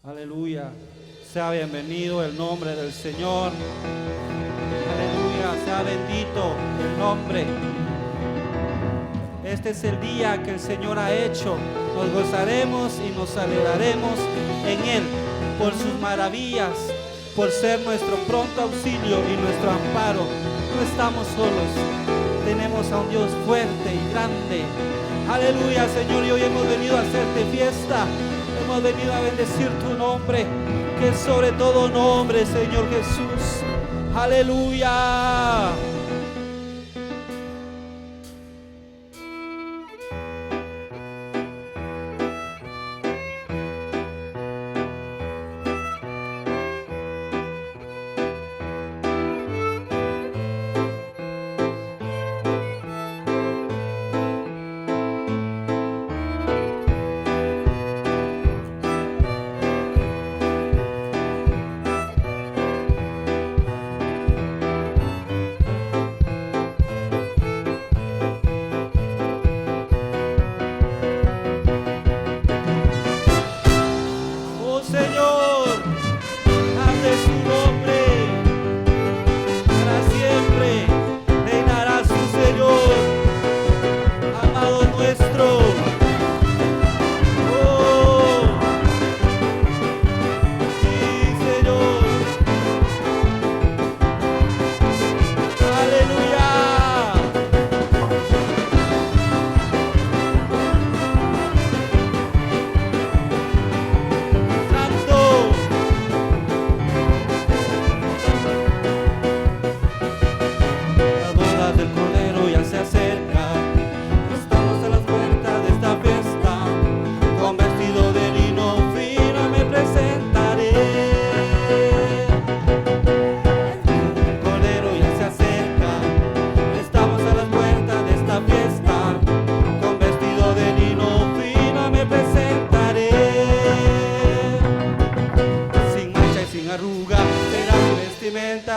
Aleluya. Sea bienvenido el nombre del Señor. Aleluya. Sea bendito el nombre. Este es el día que el Señor ha hecho. Nos gozaremos y nos alegraremos en Él por sus maravillas, por ser nuestro pronto auxilio y nuestro amparo. No estamos solos. Tenemos a un Dios fuerte y grande. Aleluya, Señor, y hoy hemos venido a hacerte fiesta. Hemos venido a bendecir tu nombre, que es sobre todo nombre, Señor Jesús. Aleluya.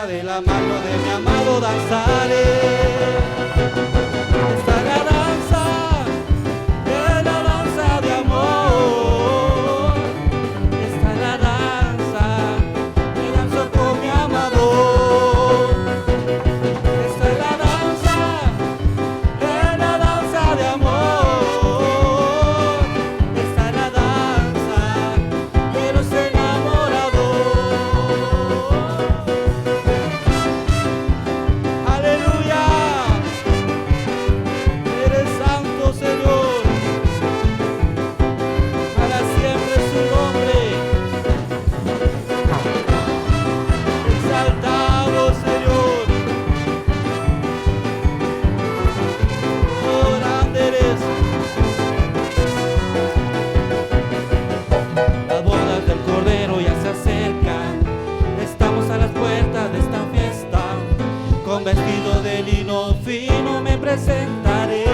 De la mano de mi amado danzaré. Esta es la danza de amor. Esta es la danza que danzo con mi amado. Esta es la danza de amor. Esta es la danza de los enamorados. Vestido de lino fino me presentaré.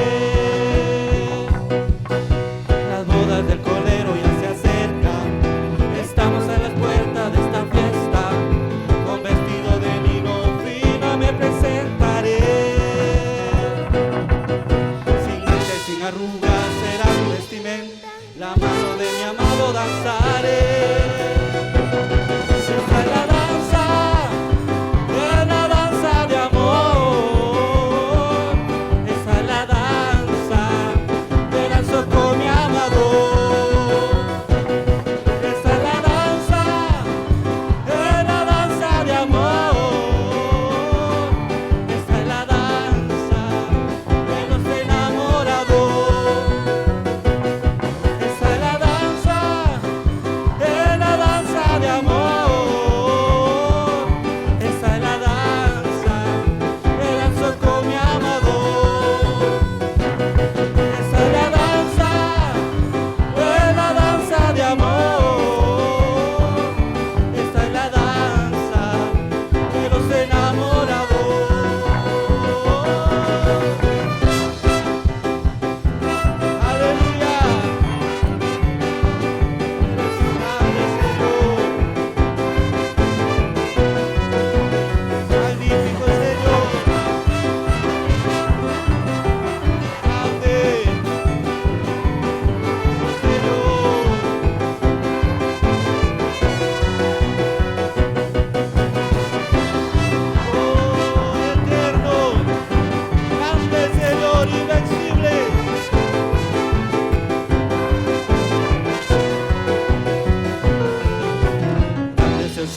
Las bodas del Cordero ya se acercan. Estamos a las puertas de esta fiesta. Con vestido de lino fino me presentaré. Sin mancha y sin arrugas será mi vestimenta. La mano de mi amado danzaré. Esta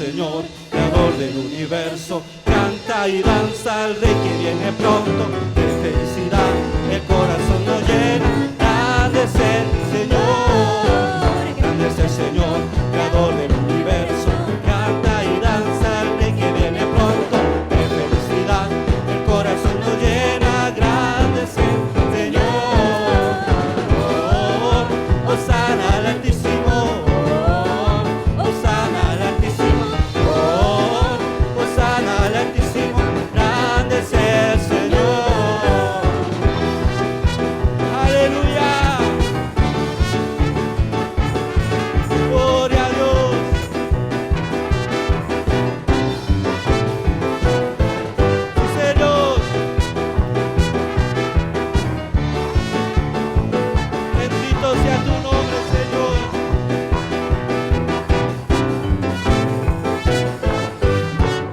Señor, creador del universo. Canta y danza al Rey que viene pronto. De felicidad el corazón nos llena. Grande es el Señor, grande es el Señor, creador del universo. Canta y danza al Rey que viene pronto. De felicidad el corazón nos llena. Grande es el Señor. Hosana al Altísimo. Hosana al Altísimo. Hosana al Altísimo. Grande es el Señor. Aleluya. Gloria a Dios. Sí, Señor. Bendito sea tu nombre, Señor.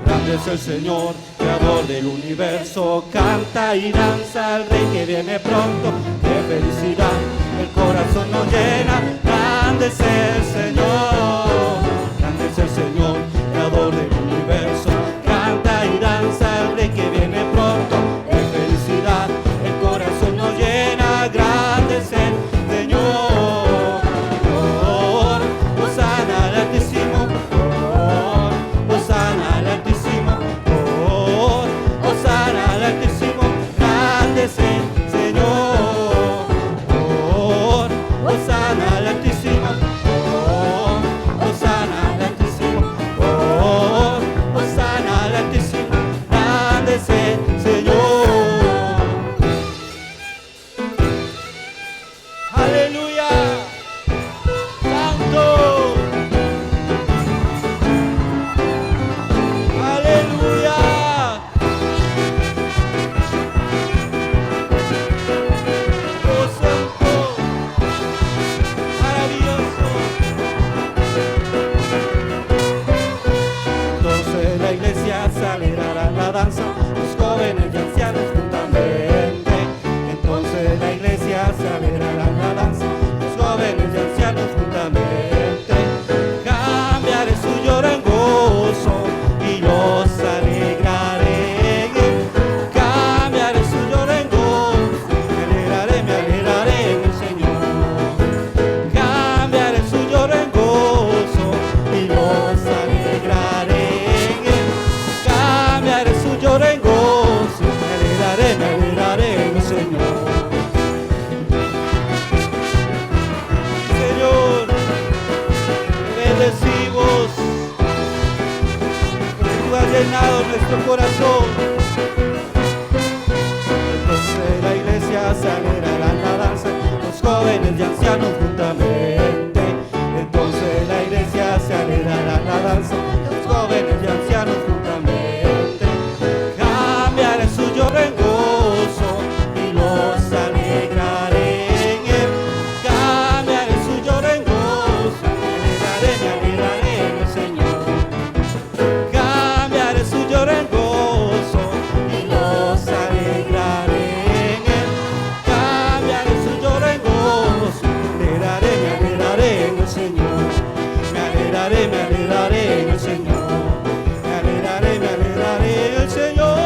Grande es el Señor, creador del universo. Canta y danza al Rey que viene pronto. De felicidad el corazón nos llena. Grande es el Señor, grande es el Señor, creador del universo. Canta y danza al Rey que viene pronto. De felicidad el corazón nos llena. Grande es el Señor. Hosana al Altísimo. Hosana al Altísimo. Hosana al Altísimo. Grande es el Señor. Hosana al Altísimo. Hosana al Altísimo. Hosana al Altísimo. Grande es el Señor. Aleluya. Santo. Aleluya. Oh, santo. Maravilloso. Entonces la iglesia se alegrará en la danza, los jóvenes y ancianos juntamente. Entonces la iglesia se alegrará en la danza, los jóvenes y ancianos juntamente. Cambiaré su lloro en gozo y los alegraré. Cambiaré su lloro en gozo, me alegraré en el Señor. Cambiaré su lloro en gozo y los alegraré. Cambiaré su lloro en gozo, me alegraré en el Señor. Señor, te bendecimos, porque tú has llenado nuestro corazón. Entonces la iglesia se alegrará en la danza, los jóvenes y ancianos juntamente. Entonces la iglesia se alegrará en la danza, los jóvenes y ancianos juntamente. Cambiaré su lloro en gozo y los alegraré. Cambiaré su lloro en gozo, me alegraré en el Señor. Cambiaré su lloro en gozo y los alegraré. Cambiaré su lloro en gozo, me alegraré en el Señor. Me alegraré en el Señor. Me alegraré en el Señor.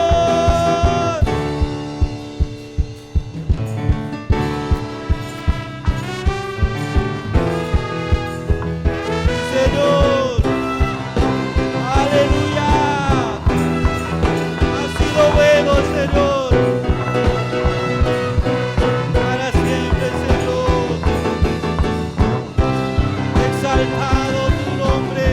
Señor, aleluya. Ha sido bueno, Señor. Para siempre, Señor. Exaltado tu nombre.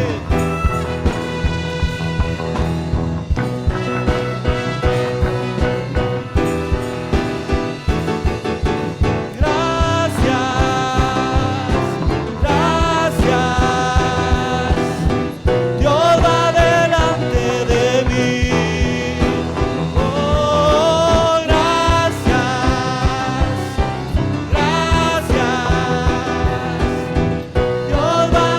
Dios va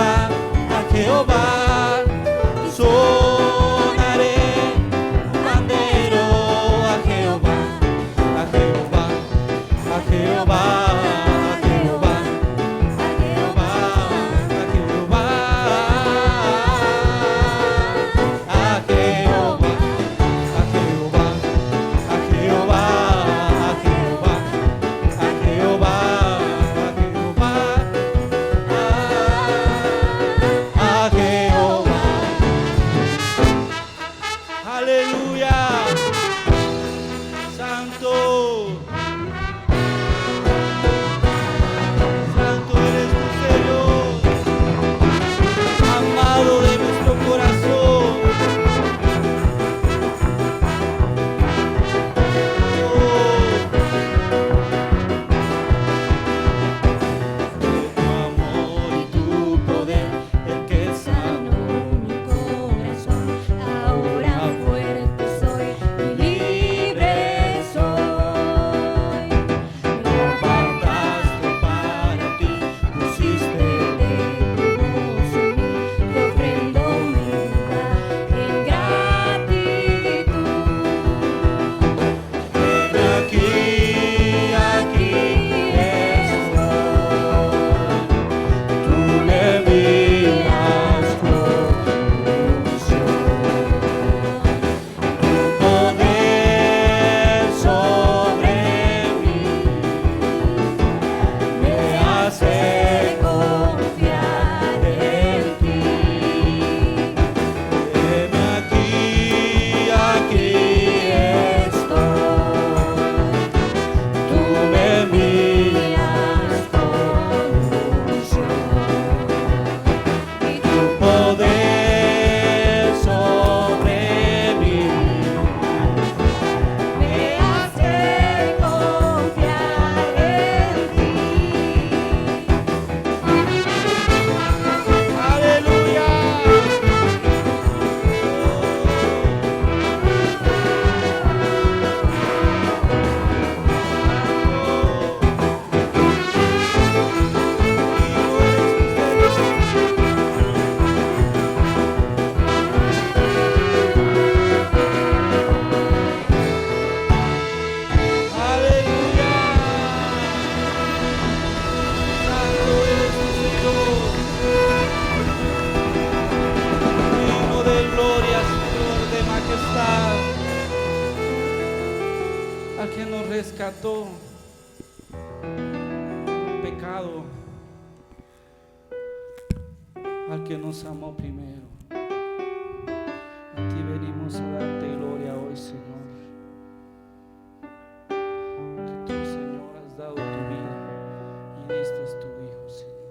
Jehová, a Jehová, sonaré pandero a Jehová, a Jehová, a Jehová, a Jehová, a Jehová, a Jehová, a Jehová, a Jehová, a Jehová, a Jehová, a Jehová, a Jehová, a Jehová. Aleluya. Santo, santo eres tu Señor, amado de nuestro corazón. Tu amor y tu poder, el que sanó mi corazón. Ahora fuerte soy y libre soy. Me apartaste para ti, pusiste De tu voz en mí, te ofrendo mi vida en gratitud. ven aquí, aquí estoy. Tú me miras con ilusión. Tu poder sobre mí me hace Confiar en ti. ven aquí, aquí estoy. Tú me miras con ilusión. Y tu poder sobre mí me hace confiar en ti. aleluya. Aleluya. Santo eres tu Señor, digno de gloria, Señor, de majestad, al que nos rescató del pecado, al que nos amó primero. A ti venimos a darte gloria hoy, Señor. Que tú, Señor, has dado tu vida y diste tu Hijo, Señor.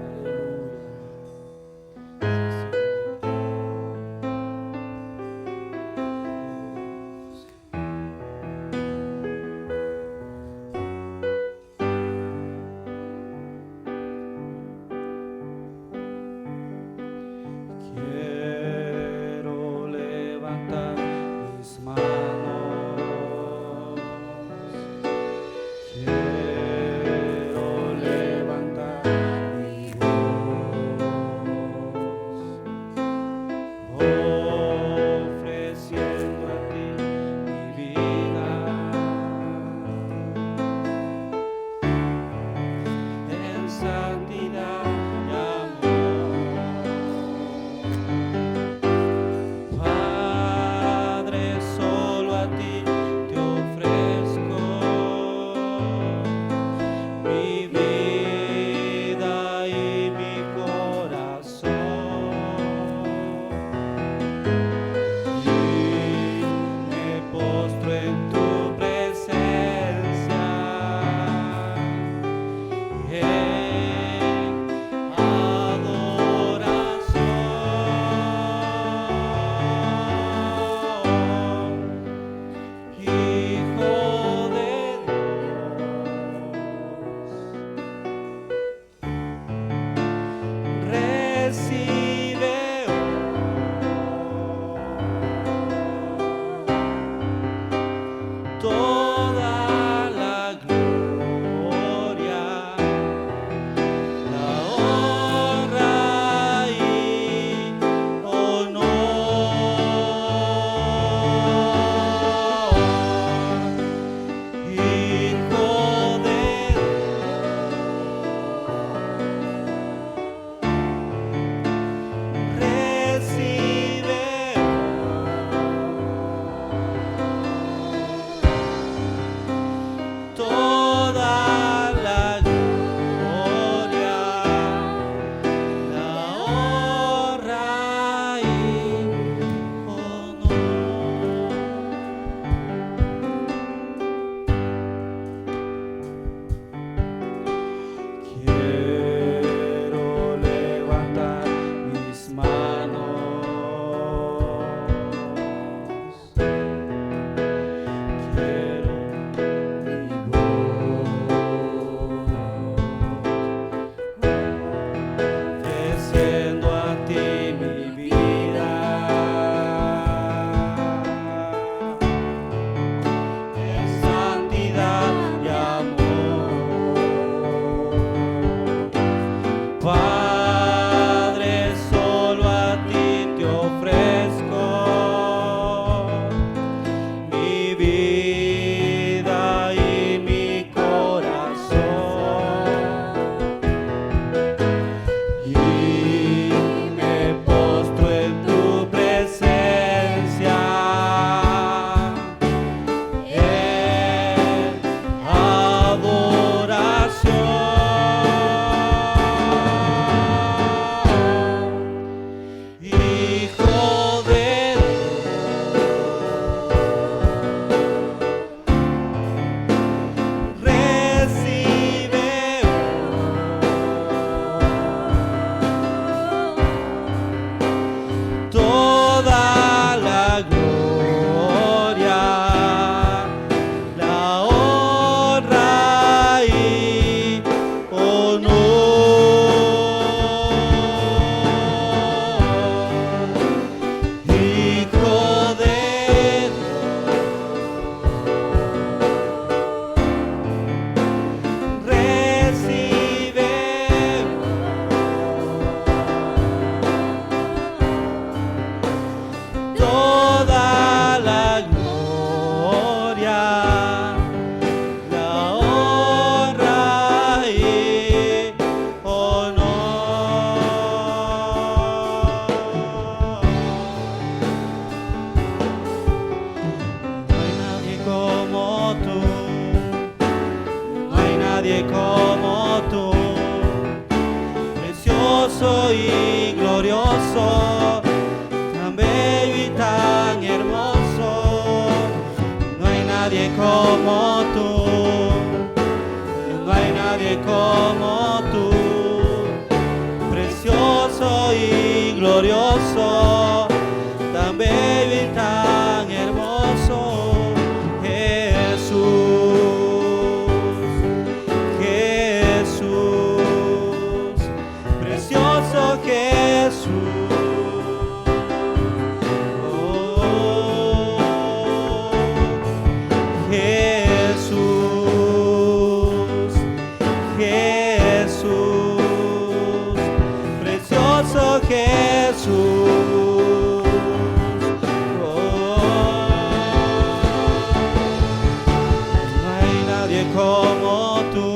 Aleluya. precioso y glorioso, tan bello y tan hermoso. No hay nadie como tú, no hay nadie como tú. Precioso y glorioso, tan bello y tan hermoso. Jesús, Jesús, precioso Jesús. Oh, Jesús, Jesús, precioso Jesús. Como tú,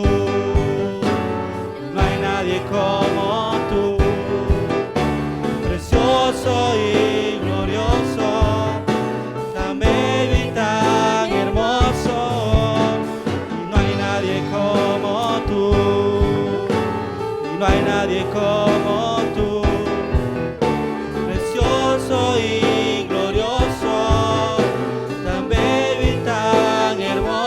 no hay nadie como tú, precioso y glorioso, tan bello y tan hermoso. Y no hay nadie como tú, y no hay nadie como tú, precioso y glorioso, tan bello y tan hermoso.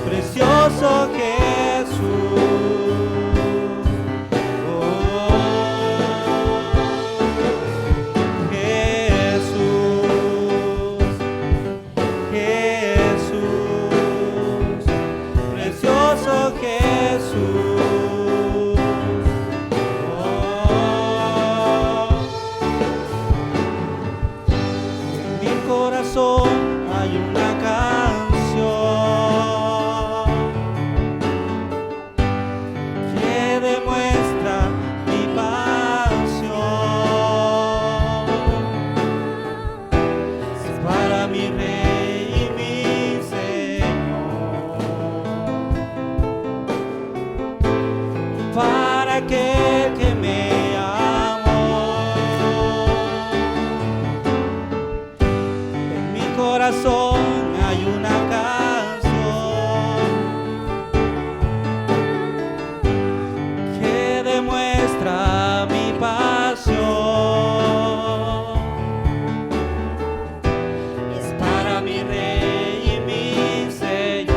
Precioso Jesús, oh, Jesús, Jesús, precioso Jesús, oh. En mi corazón hay una canción que demuestra mi pasión. Es para mi Rey y mi Señor, para aquel que me amó. En mi corazón hay una canción que demuestra mi pasión. Es para mi Rey y mi Señor,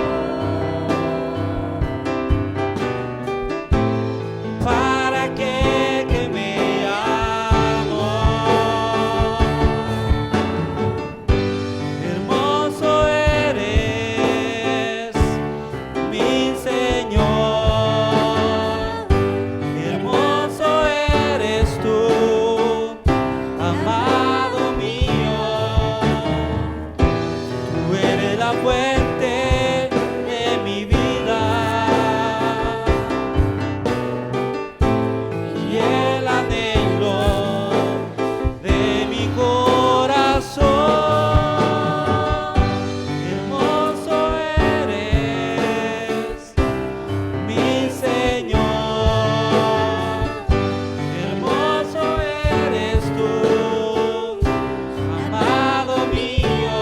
para aquel que me amó. Hermoso eres, mi Señor, hermoso eres tú, amado mío. Tú eres la fuente de mi vida y el anhelo de mi corazón. Hermoso eres, mi Señor, hermoso eres tú, amado mío.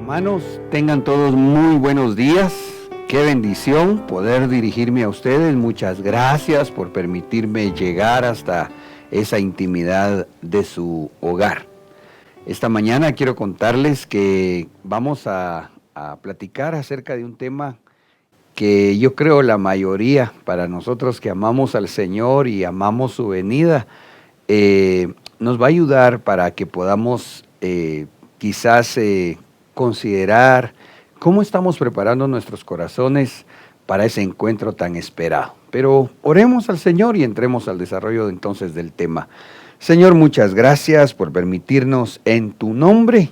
Hermanos, tengan todos muy buenos días. Qué bendición poder dirigirme a ustedes. Muchas gracias por permitirme llegar hasta esa intimidad de su hogar. Esta mañana quiero contarles que vamos a platicar acerca de un tema que yo creo la mayoría, para nosotros que amamos al Señor y amamos su venida, nos va a ayudar para que podamos quizás considerar cómo estamos preparando nuestros corazones para ese encuentro tan esperado. Pero oremos al Señor y entremos al desarrollo entonces del tema. Señor, muchas gracias por permitirnos en tu nombre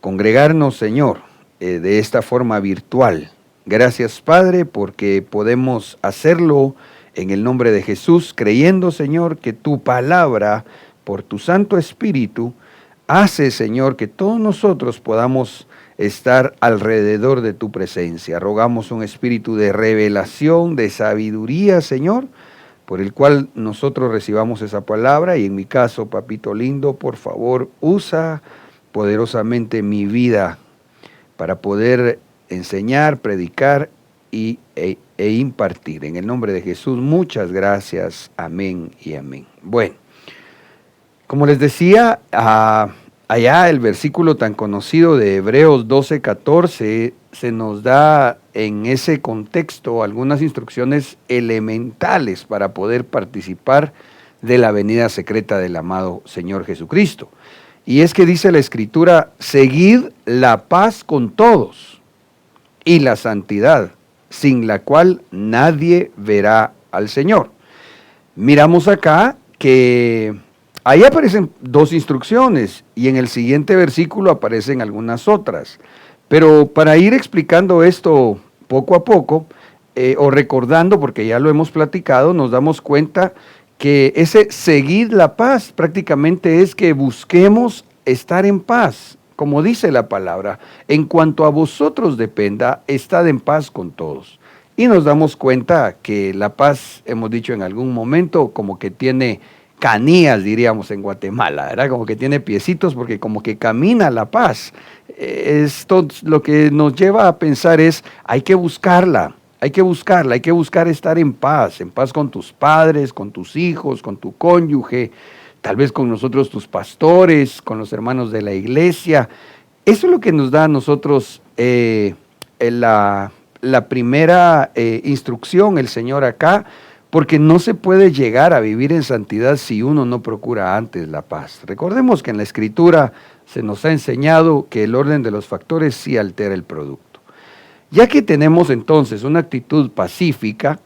congregarnos, Señor, de esta forma virtual. Gracias, Padre, porque podemos hacerlo en el nombre de Jesús, creyendo, Señor, que tu palabra, por tu Santo Espíritu, hace, Señor, que todos nosotros podamos estar alrededor de tu presencia. Rogamos un espíritu de revelación, de sabiduría, Señor, por el cual nosotros recibamos esa palabra. Y en mi caso, papito lindo, por favor, usa poderosamente mi vida para poder enseñar, predicar e impartir. En el nombre de Jesús, muchas gracias. Amén y amén. Bueno, como les decía, allá el versículo tan conocido de Hebreos 12:14 se nos da en ese contexto algunas instrucciones elementales para poder participar de la venida secreta del amado Señor Jesucristo. Y es que dice la Escritura: seguid la paz con todos y la santidad, sin la cual nadie verá al Señor. Miramos acá que ahí aparecen dos instrucciones y en el siguiente versículo aparecen algunas otras. Pero para ir explicando esto poco a poco, o recordando, porque ya lo hemos platicado, nos damos cuenta que ese seguir la paz prácticamente es que busquemos estar en paz. Como dice la palabra, en cuanto a vosotros dependa, estad en paz con todos. Y nos damos cuenta que la paz, hemos dicho en algún momento, como que tiene canías, diríamos en Guatemala, ¿verdad? Como que tiene piecitos porque como que camina la paz. Esto lo que nos lleva a pensar es, hay que buscarla, hay que buscar estar en paz con tus padres, con tus hijos, con tu cónyuge, tal vez con nosotros tus pastores, con los hermanos de la iglesia. Eso es lo que nos da a nosotros la primera instrucción, el Señor acá, porque no se puede llegar a vivir en santidad si uno no procura antes la paz. Recordemos que en la Escritura se nos ha enseñado que el orden de los factores sí altera el producto. Ya que tenemos entonces una actitud pacífica,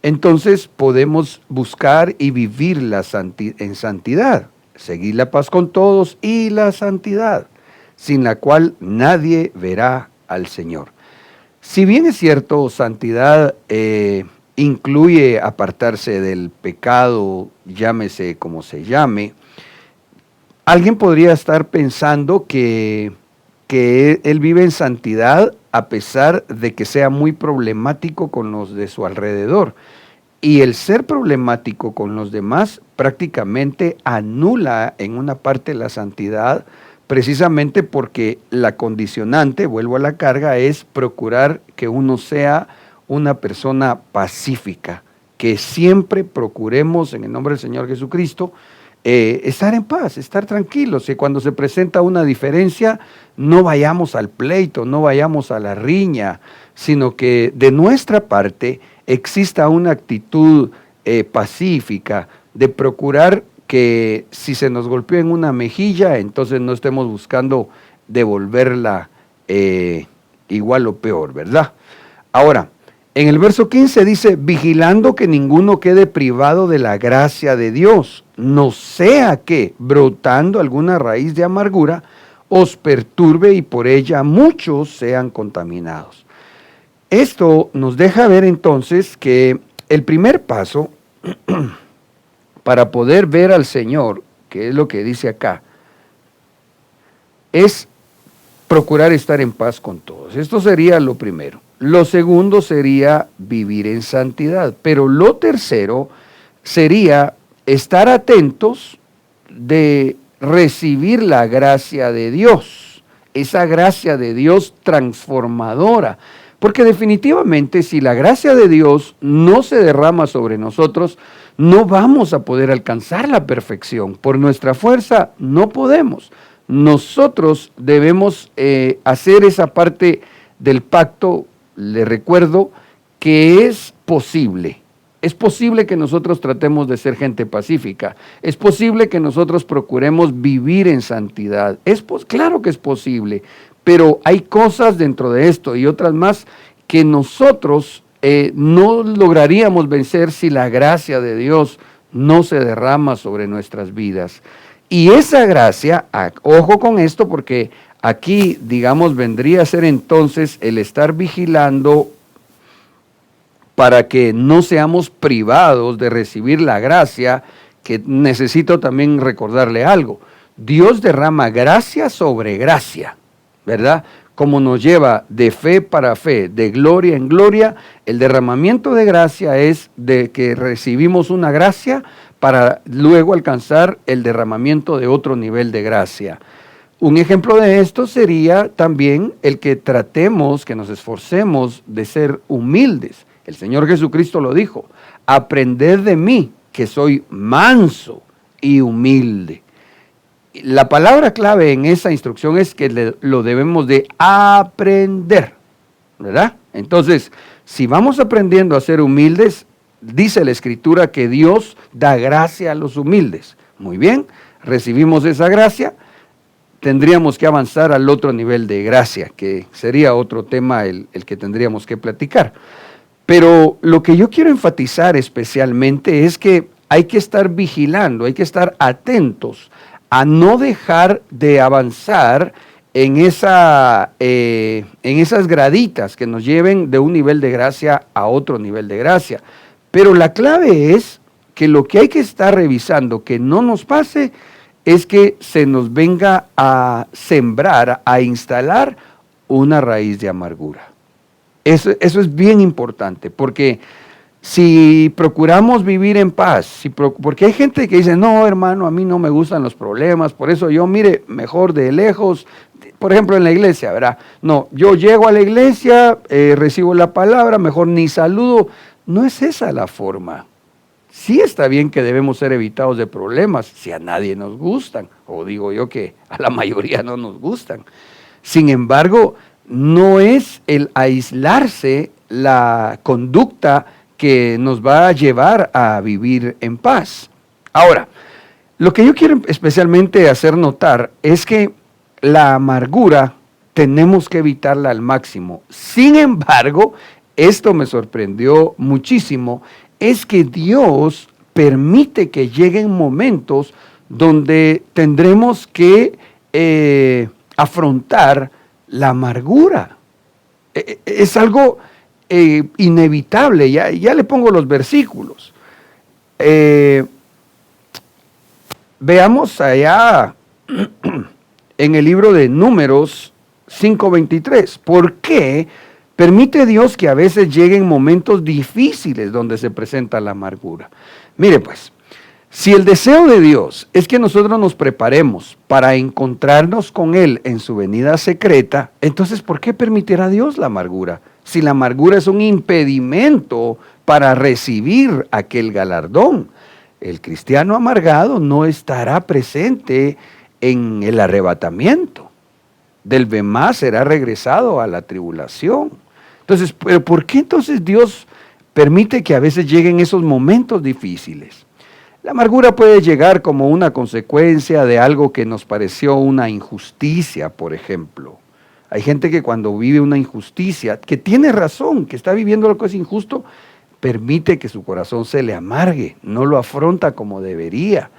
entonces podemos buscar y vivir en santidad, seguir la paz con todos y la santidad, sin la cual nadie verá al Señor. Si bien es cierto, santidad incluye apartarse del pecado, llámese como se llame, alguien podría estar pensando que él vive en santidad a pesar de que sea muy problemático con los de su alrededor. Y el ser problemático con los demás prácticamente anula en una parte la santidad, precisamente porque la condicionante, vuelvo a la carga, es procurar que uno sea una persona pacífica, que siempre procuremos en el nombre del Señor Jesucristo estar en paz, estar tranquilos, que cuando se presenta una diferencia no vayamos al pleito, no vayamos a la riña, sino que de nuestra parte exista una actitud pacífica de procurar que si se nos golpeó en una mejilla, entonces no estemos buscando devolverla igual o peor, ¿verdad? Ahora, en el verso 15 dice, vigilando que ninguno quede privado de la gracia de Dios, no sea que, brotando alguna raíz de amargura, os perturbe y por ella muchos sean contaminados. Esto nos deja ver entonces que el primer paso para poder ver al Señor, que es lo que dice acá, es procurar estar en paz con todos. Esto sería lo primero. Lo segundo sería vivir en santidad. Pero lo tercero sería estar atentos de recibir la gracia de Dios. esa gracia de Dios transformadora. Porque definitivamente si la gracia de Dios no se derrama sobre nosotros, no vamos a poder alcanzar la perfección. Por nuestra fuerza no podemos. Nosotros debemos hacer esa parte del pacto, le recuerdo, que es posible. Es posible que nosotros tratemos de ser gente pacífica. Es posible que nosotros procuremos vivir en santidad. Claro que es posible, pero hay cosas dentro de esto y otras más que nosotros no lograríamos vencer si la gracia de Dios no se derrama sobre nuestras vidas. Y esa gracia, ojo con esto, porque aquí, digamos, vendría a ser entonces el estar vigilando para que no seamos privados de recibir la gracia, que necesito también recordarle algo. Dios derrama gracia sobre gracia, ¿verdad? Como nos lleva de fe para fe, de gloria en gloria, el derramamiento de gracia es de que recibimos una gracia para luego alcanzar el derramamiento de otro nivel de gracia. Un ejemplo de esto sería también el que tratemos, que nos esforcemos de ser humildes. El Señor Jesucristo lo dijo, aprended de mí, que soy manso y humilde. La palabra clave en esa instrucción es que lo debemos de aprender, ¿verdad? Entonces, si vamos aprendiendo a ser humildes, dice la Escritura que Dios da gracia a los humildes. Muy bien, recibimos esa gracia, tendríamos que avanzar al otro nivel de gracia, que sería otro tema el que tendríamos que platicar. Pero lo que yo quiero enfatizar especialmente es que hay que estar vigilando, hay que estar atentos a no dejar de avanzar en esas graditas que nos lleven de un nivel de gracia a otro nivel de gracia. Pero la clave es que lo que hay que estar revisando, que no nos pase, es que se nos venga a sembrar, a instalar una raíz de amargura. Eso es bien importante, porque si procuramos vivir en paz, porque hay gente que dice, no hermano, a mí no me gustan los problemas, por eso yo, mire, mejor de lejos, por ejemplo en la iglesia, ¿verdad? No, yo llego a la iglesia, recibo la palabra, mejor ni saludo. No es esa la forma. Sí está bien que debemos ser evitados de problemas, si a nadie nos gustan, o digo yo que a la mayoría no nos gustan. Sin embargo, no es el aislarse la conducta que nos va a llevar a vivir en paz. Ahora, lo que yo quiero especialmente hacer notar es que la amargura tenemos que evitarla al máximo. Sin embargo, esto me sorprendió muchísimo, es que Dios permite que lleguen momentos donde tendremos que afrontar la amargura. Es algo inevitable, ya le pongo los versículos. Veamos allá en el libro de Números 5:23. ¿Por qué permite Dios que a veces lleguen momentos difíciles donde se presenta la amargura? Mire pues, si el deseo de Dios es que nosotros nos preparemos para encontrarnos con Él en su venida secreta, entonces ¿por qué permitirá Dios la amargura? Si la amargura es un impedimento para recibir aquel galardón. El cristiano amargado no estará presente en el arrebatamiento. Del Bemá será regresado a la tribulación. Entonces, ¿pero por qué entonces Dios permite que a veces lleguen esos momentos difíciles? La amargura puede llegar como una consecuencia de algo que nos pareció una injusticia, por ejemplo. Hay gente que cuando vive una injusticia, que tiene razón, que está viviendo algo que es injusto, permite que su corazón se le amargue, no lo afronta como debería.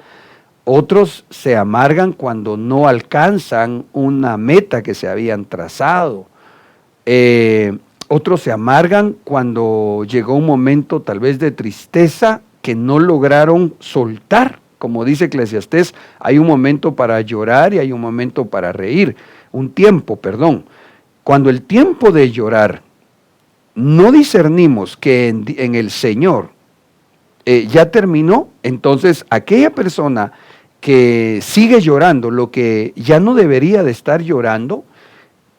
Otros se amargan cuando no alcanzan una meta que se habían trazado. Otros se amargan cuando llegó un momento tal vez de tristeza que no lograron soltar. Como dice Eclesiastés, hay un momento para llorar y hay un momento para reír. Un tiempo, perdón. Cuando el tiempo de llorar no discernimos que en el Señor ya terminó, entonces aquella persona que sigue llorando lo que ya no debería de estar llorando,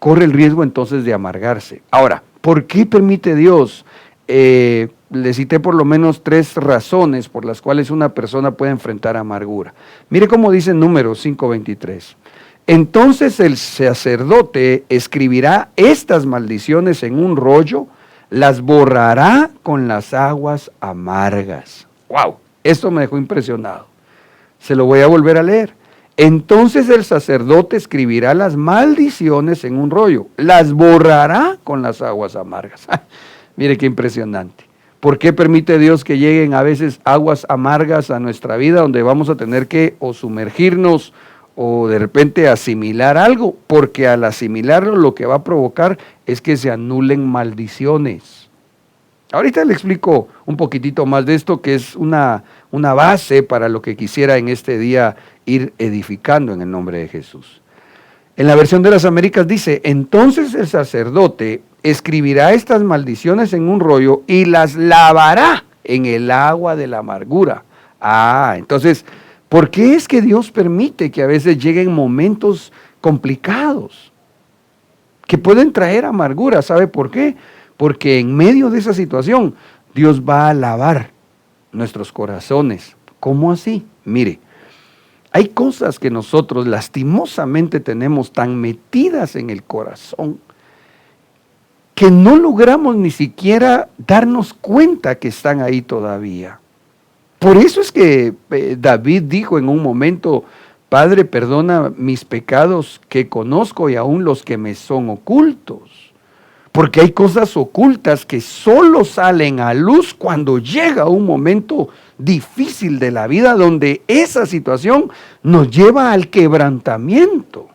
corre el riesgo entonces de amargarse. Ahora, ¿por qué permite Dios? Le cité por lo menos 3 razones por las cuales una persona puede enfrentar amargura. Mire cómo dice Números 5:23. Entonces el sacerdote escribirá estas maldiciones en un rollo, las borrará con las aguas amargas. ¡Wow! Esto me dejó impresionado. Se lo voy a volver a leer. Entonces el sacerdote escribirá las maldiciones en un rollo, las borrará con las aguas amargas. Mire qué impresionante. ¿Por qué permite Dios que lleguen a veces aguas amargas a nuestra vida donde vamos a tener que o sumergirnos o de repente asimilar algo? Porque al asimilarlo lo que va a provocar es que se anulen maldiciones. Ahorita le explico un poquitito más de esto, que es una base para lo que quisiera en este día ir edificando en el nombre de Jesús. En la versión de las Américas dice, entonces el sacerdote escribirá estas maldiciones en un rollo y las lavará en el agua de la amargura. Entonces, ¿por qué es que Dios permite que a veces lleguen momentos complicados que pueden traer amargura? ¿Sabe por qué? Porque en medio de esa situación, Dios va a lavar nuestros corazones. ¿Cómo así? Mire, hay cosas que nosotros lastimosamente tenemos tan metidas en el corazón que no logramos ni siquiera darnos cuenta que están ahí todavía. Por eso es que David dijo en un momento, Padre, perdona mis pecados que conozco y aún los que me son ocultos. Porque hay cosas ocultas que solo salen a luz cuando llega un momento difícil de la vida donde esa situación nos lleva al quebrantamiento.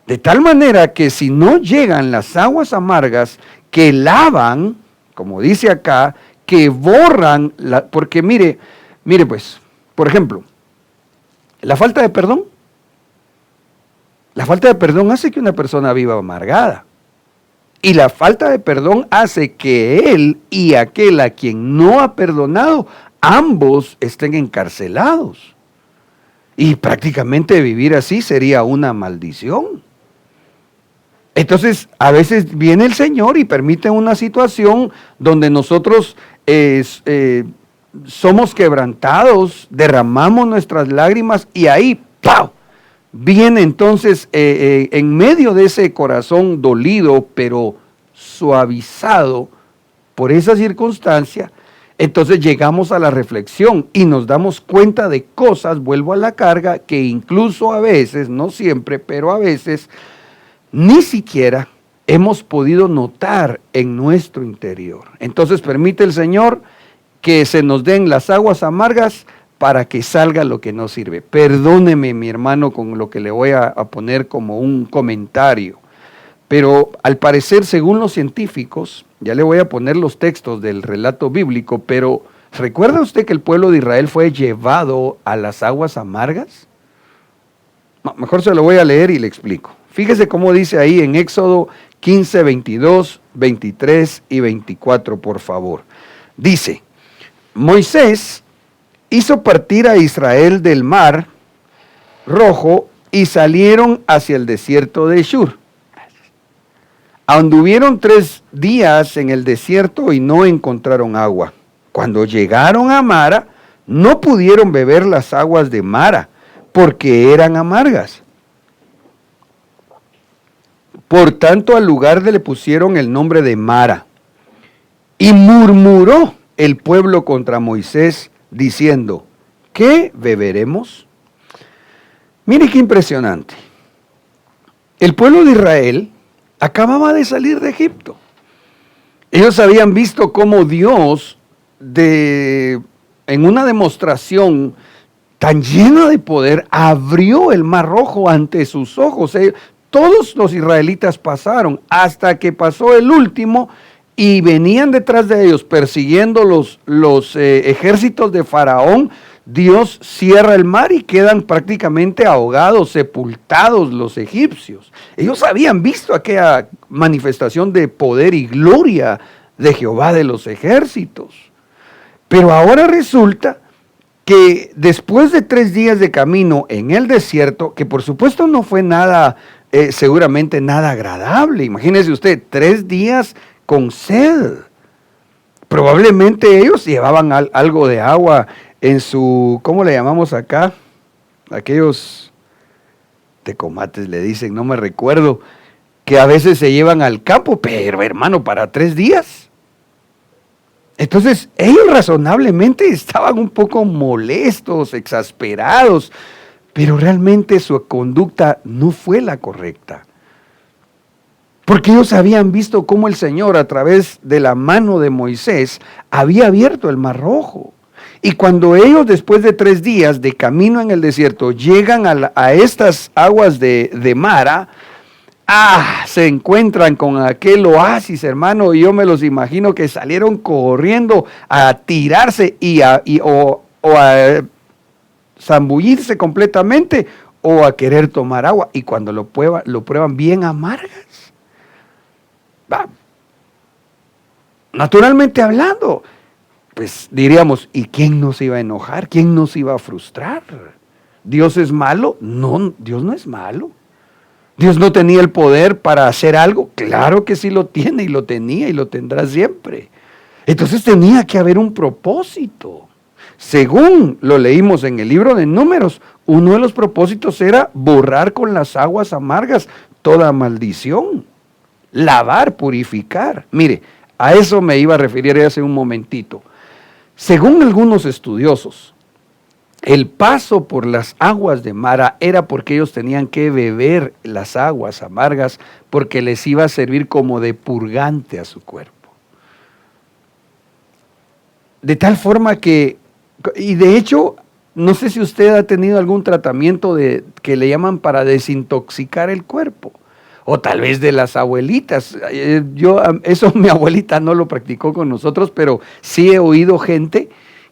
De tal manera que si no llegan las aguas amargas que lavan, como dice acá, que borran, porque mire pues, por ejemplo, la falta de perdón hace que una persona viva amargada. Y la falta de perdón hace que él y aquel a quien no ha perdonado, ambos estén encarcelados. Y prácticamente vivir así sería una maldición. Entonces, a veces viene el Señor y permite una situación donde nosotros somos quebrantados, derramamos nuestras lágrimas y ahí, ¡pau!, viene entonces en medio de ese corazón dolido, pero suavizado por esa circunstancia, entonces llegamos a la reflexión y nos damos cuenta de cosas, vuelvo a la carga, que incluso a veces, no siempre, pero a veces, ni siquiera hemos podido notar en nuestro interior. Entonces permite el Señor que se nos den las aguas amargas para que salga lo que no sirve. Perdóneme, mi hermano, con lo que le voy a poner como un comentario, pero al parecer, según los científicos, ya le voy a poner los textos del relato bíblico, pero ¿recuerda usted que el pueblo de Israel fue llevado a las aguas amargas? No, mejor se lo voy a leer y le explico. Fíjese cómo dice ahí en Éxodo 15, 22, 23 y 24, por favor. Dice, Moisés hizo partir a Israel del mar Rojo y salieron hacia el desierto de Shur. Anduvieron 3 días en el desierto y no encontraron agua. Cuando llegaron a Mara, no pudieron beber las aguas de Mara, porque eran amargas. Por tanto, al lugar le pusieron el nombre de Mara. Y murmuró el pueblo contra Moisés, diciendo, ¿qué beberemos? Mire qué impresionante. El pueblo de Israel acababa de salir de Egipto. Ellos habían visto cómo Dios, en una demostración tan llena de poder, abrió el Mar Rojo ante sus ojos. Todos los israelitas pasaron hasta que pasó el último y venían detrás de ellos persiguiendo los ejércitos de Faraón. Dios cierra el mar y quedan prácticamente ahogados, sepultados los egipcios. Ellos habían visto aquella manifestación de poder y gloria de Jehová de los ejércitos. Pero ahora resulta que después de 3 días de camino en el desierto, que por supuesto no fue nada seguramente nada agradable. Imagínese usted, 3 días con sed. Probablemente ellos llevaban algo de agua en su, ¿cómo le llamamos acá? Aquellos tecomates le dicen, no me recuerdo, que a veces se llevan al campo, pero hermano, para 3 días. Entonces, ellos razonablemente estaban un poco molestos, exasperados, pero realmente su conducta no fue la correcta. Porque ellos habían visto cómo el Señor, a través de la mano de Moisés, había abierto el Mar Rojo. Y cuando ellos, después de 3 días de camino en el desierto, llegan a estas aguas de Mara, se encuentran con aquel oasis, hermano, y yo me los imagino que salieron corriendo a tirarse o a zambullirse completamente o a querer tomar agua. Y cuando lo prueban bien amargas. Naturalmente hablando, pues diríamos, ¿y quién nos iba a enojar? ¿Quién nos iba a frustrar? ¿Dios es malo? No, Dios no es malo. ¿Dios no tenía el poder para hacer algo? Claro que sí lo tiene y lo tenía y lo tendrá siempre. Entonces tenía que haber un propósito. Según lo leímos en el libro de Números, uno de los propósitos era borrar con las aguas amargas toda maldición. Lavar, purificar. Mire, a eso me iba a referir hace un momentito. Según algunos estudiosos, el paso por las aguas de Mara era porque ellos tenían que beber las aguas amargas porque les iba a servir como de purgante a su cuerpo. De tal forma que, y de hecho, no sé si usted ha tenido algún tratamiento que le llaman para desintoxicar el cuerpo. O tal vez de las abuelitas. Eso mi abuelita no lo practicó con nosotros, pero sí he oído gente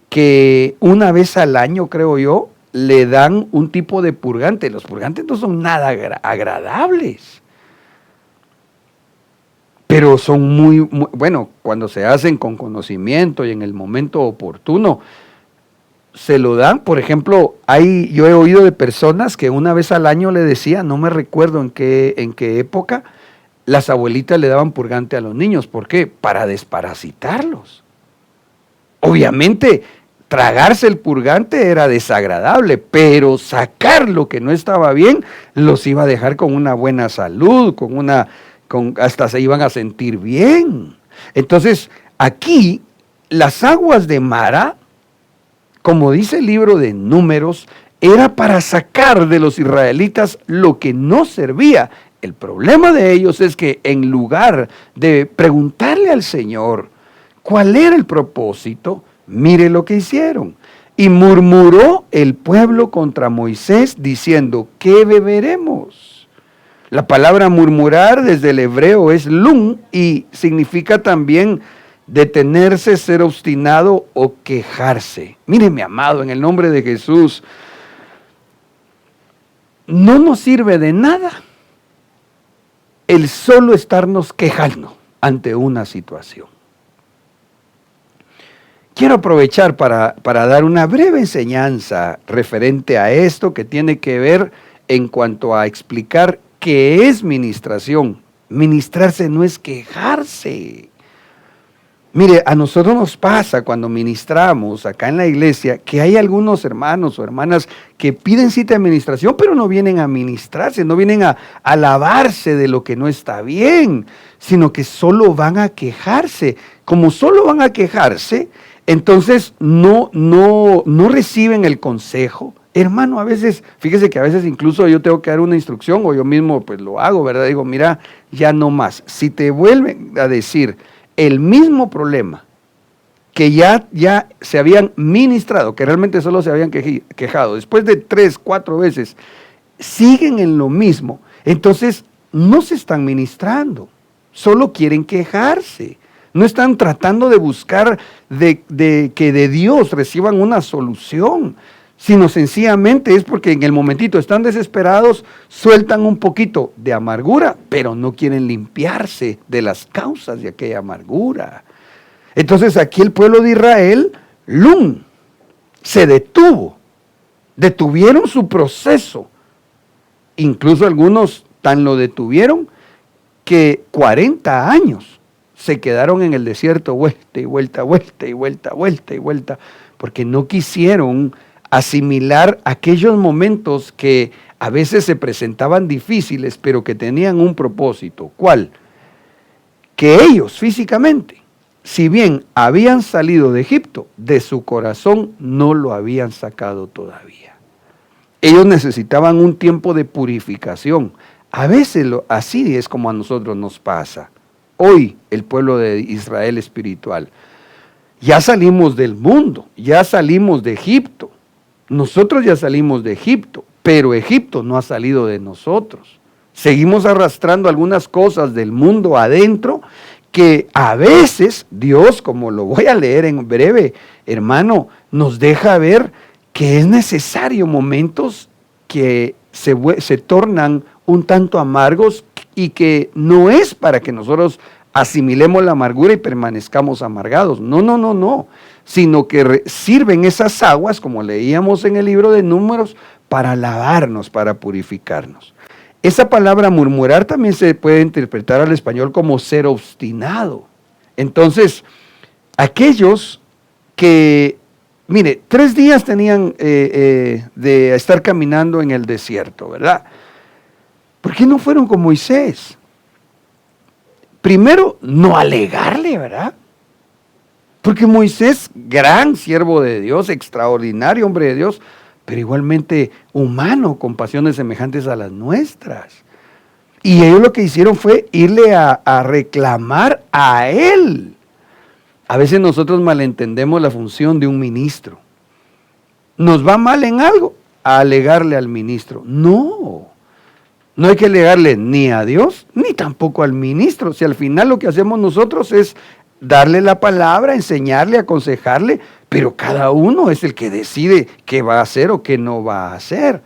que una vez al año, creo yo, le dan un tipo de purgante. Los purgantes no son nada agradables, pero son muy, bueno, cuando se hacen con conocimiento y en el momento oportuno, se lo dan. Por ejemplo, yo he oído de personas que una vez al año le decían, no me recuerdo en qué época, las abuelitas le daban purgante a los niños. ¿Por qué? Para desparasitarlos. Obviamente, tragarse el purgante era desagradable, pero sacar lo que no estaba bien los iba a dejar con una buena salud, hasta se iban a sentir bien. Entonces, aquí, las aguas de Mara, como dice el libro de Números, era para sacar de los israelitas lo que no servía. El problema de ellos es que en lugar de preguntarle al Señor cuál era el propósito, mire lo que hicieron. Y murmuró el pueblo contra Moisés diciendo, ¿qué beberemos? La palabra murmurar desde el hebreo es lum y significa también detenerse, ser obstinado o quejarse. Mire, mi amado, en el nombre de Jesús, no nos sirve de nada el solo estarnos quejando ante una situación. Quiero aprovechar para dar una breve enseñanza referente a esto que tiene que ver en cuanto a explicar qué es ministración. Ministrarse no es quejarse. Mire, a nosotros nos pasa cuando ministramos acá en la iglesia que hay algunos hermanos o hermanas que piden cita de administración, pero no vienen a ministrarse, no vienen a alabarse de lo que no está bien, sino que solo van a quejarse. Como solo van a quejarse, entonces no reciben el consejo. Hermano, a veces, fíjese que a veces incluso yo tengo que dar una instrucción o yo mismo pues lo hago, ¿verdad? Digo, mira, ya no más. Si te vuelven a decir el mismo problema que ya se habían ministrado, que realmente solo se habían quejado, después de 3, 4 veces, siguen en lo mismo, entonces no se están ministrando, solo quieren quejarse, no están tratando de buscar de que de Dios reciban una solución, sino sencillamente es porque en el momentito están desesperados, sueltan un poquito de amargura, pero no quieren limpiarse de las causas de aquella amargura. Entonces aquí el pueblo de Israel, se detuvieron su proceso. Incluso algunos tan lo detuvieron que 40 años se quedaron en el desierto, vuelta y vuelta, vuelta y vuelta, vuelta y vuelta, porque no quisieron asimilar aquellos momentos que a veces se presentaban difíciles, pero que tenían un propósito. ¿Cuál? Que ellos físicamente, si bien habían salido de Egipto, de su corazón no lo habían sacado todavía. Ellos necesitaban un tiempo de purificación. A veces así es como a nosotros nos pasa. Hoy el pueblo de Israel espiritual, ya salimos del mundo, ya salimos de Egipto. Nosotros ya salimos de Egipto, pero Egipto no ha salido de nosotros. Seguimos arrastrando algunas cosas del mundo adentro que a veces Dios, como lo voy a leer en breve, hermano, nos deja ver que es necesario momentos que se tornan un tanto amargos y que no es para que nosotros asimilemos la amargura y permanezcamos amargados. No, sino que sirven esas aguas, como leíamos en el libro de Números, para lavarnos, para purificarnos. Esa palabra murmurar también se puede interpretar al español como ser obstinado. Entonces, aquellos que, mire, 3 días tenían de estar caminando en el desierto, ¿verdad? ¿Por qué no fueron con Moisés? Primero, no alegarle, ¿verdad? Porque Moisés, gran siervo de Dios, extraordinario hombre de Dios, pero igualmente humano, con pasiones semejantes a las nuestras. Y ellos lo que hicieron fue irle a reclamar a él. A veces nosotros malentendemos la función de un ministro. Nos va mal en algo, a alegarle al ministro. No hay que alegarle ni a Dios, ni tampoco al ministro. Si al final lo que hacemos nosotros es darle la palabra, enseñarle, aconsejarle, pero cada uno es el que decide qué va a hacer o qué no va a hacer.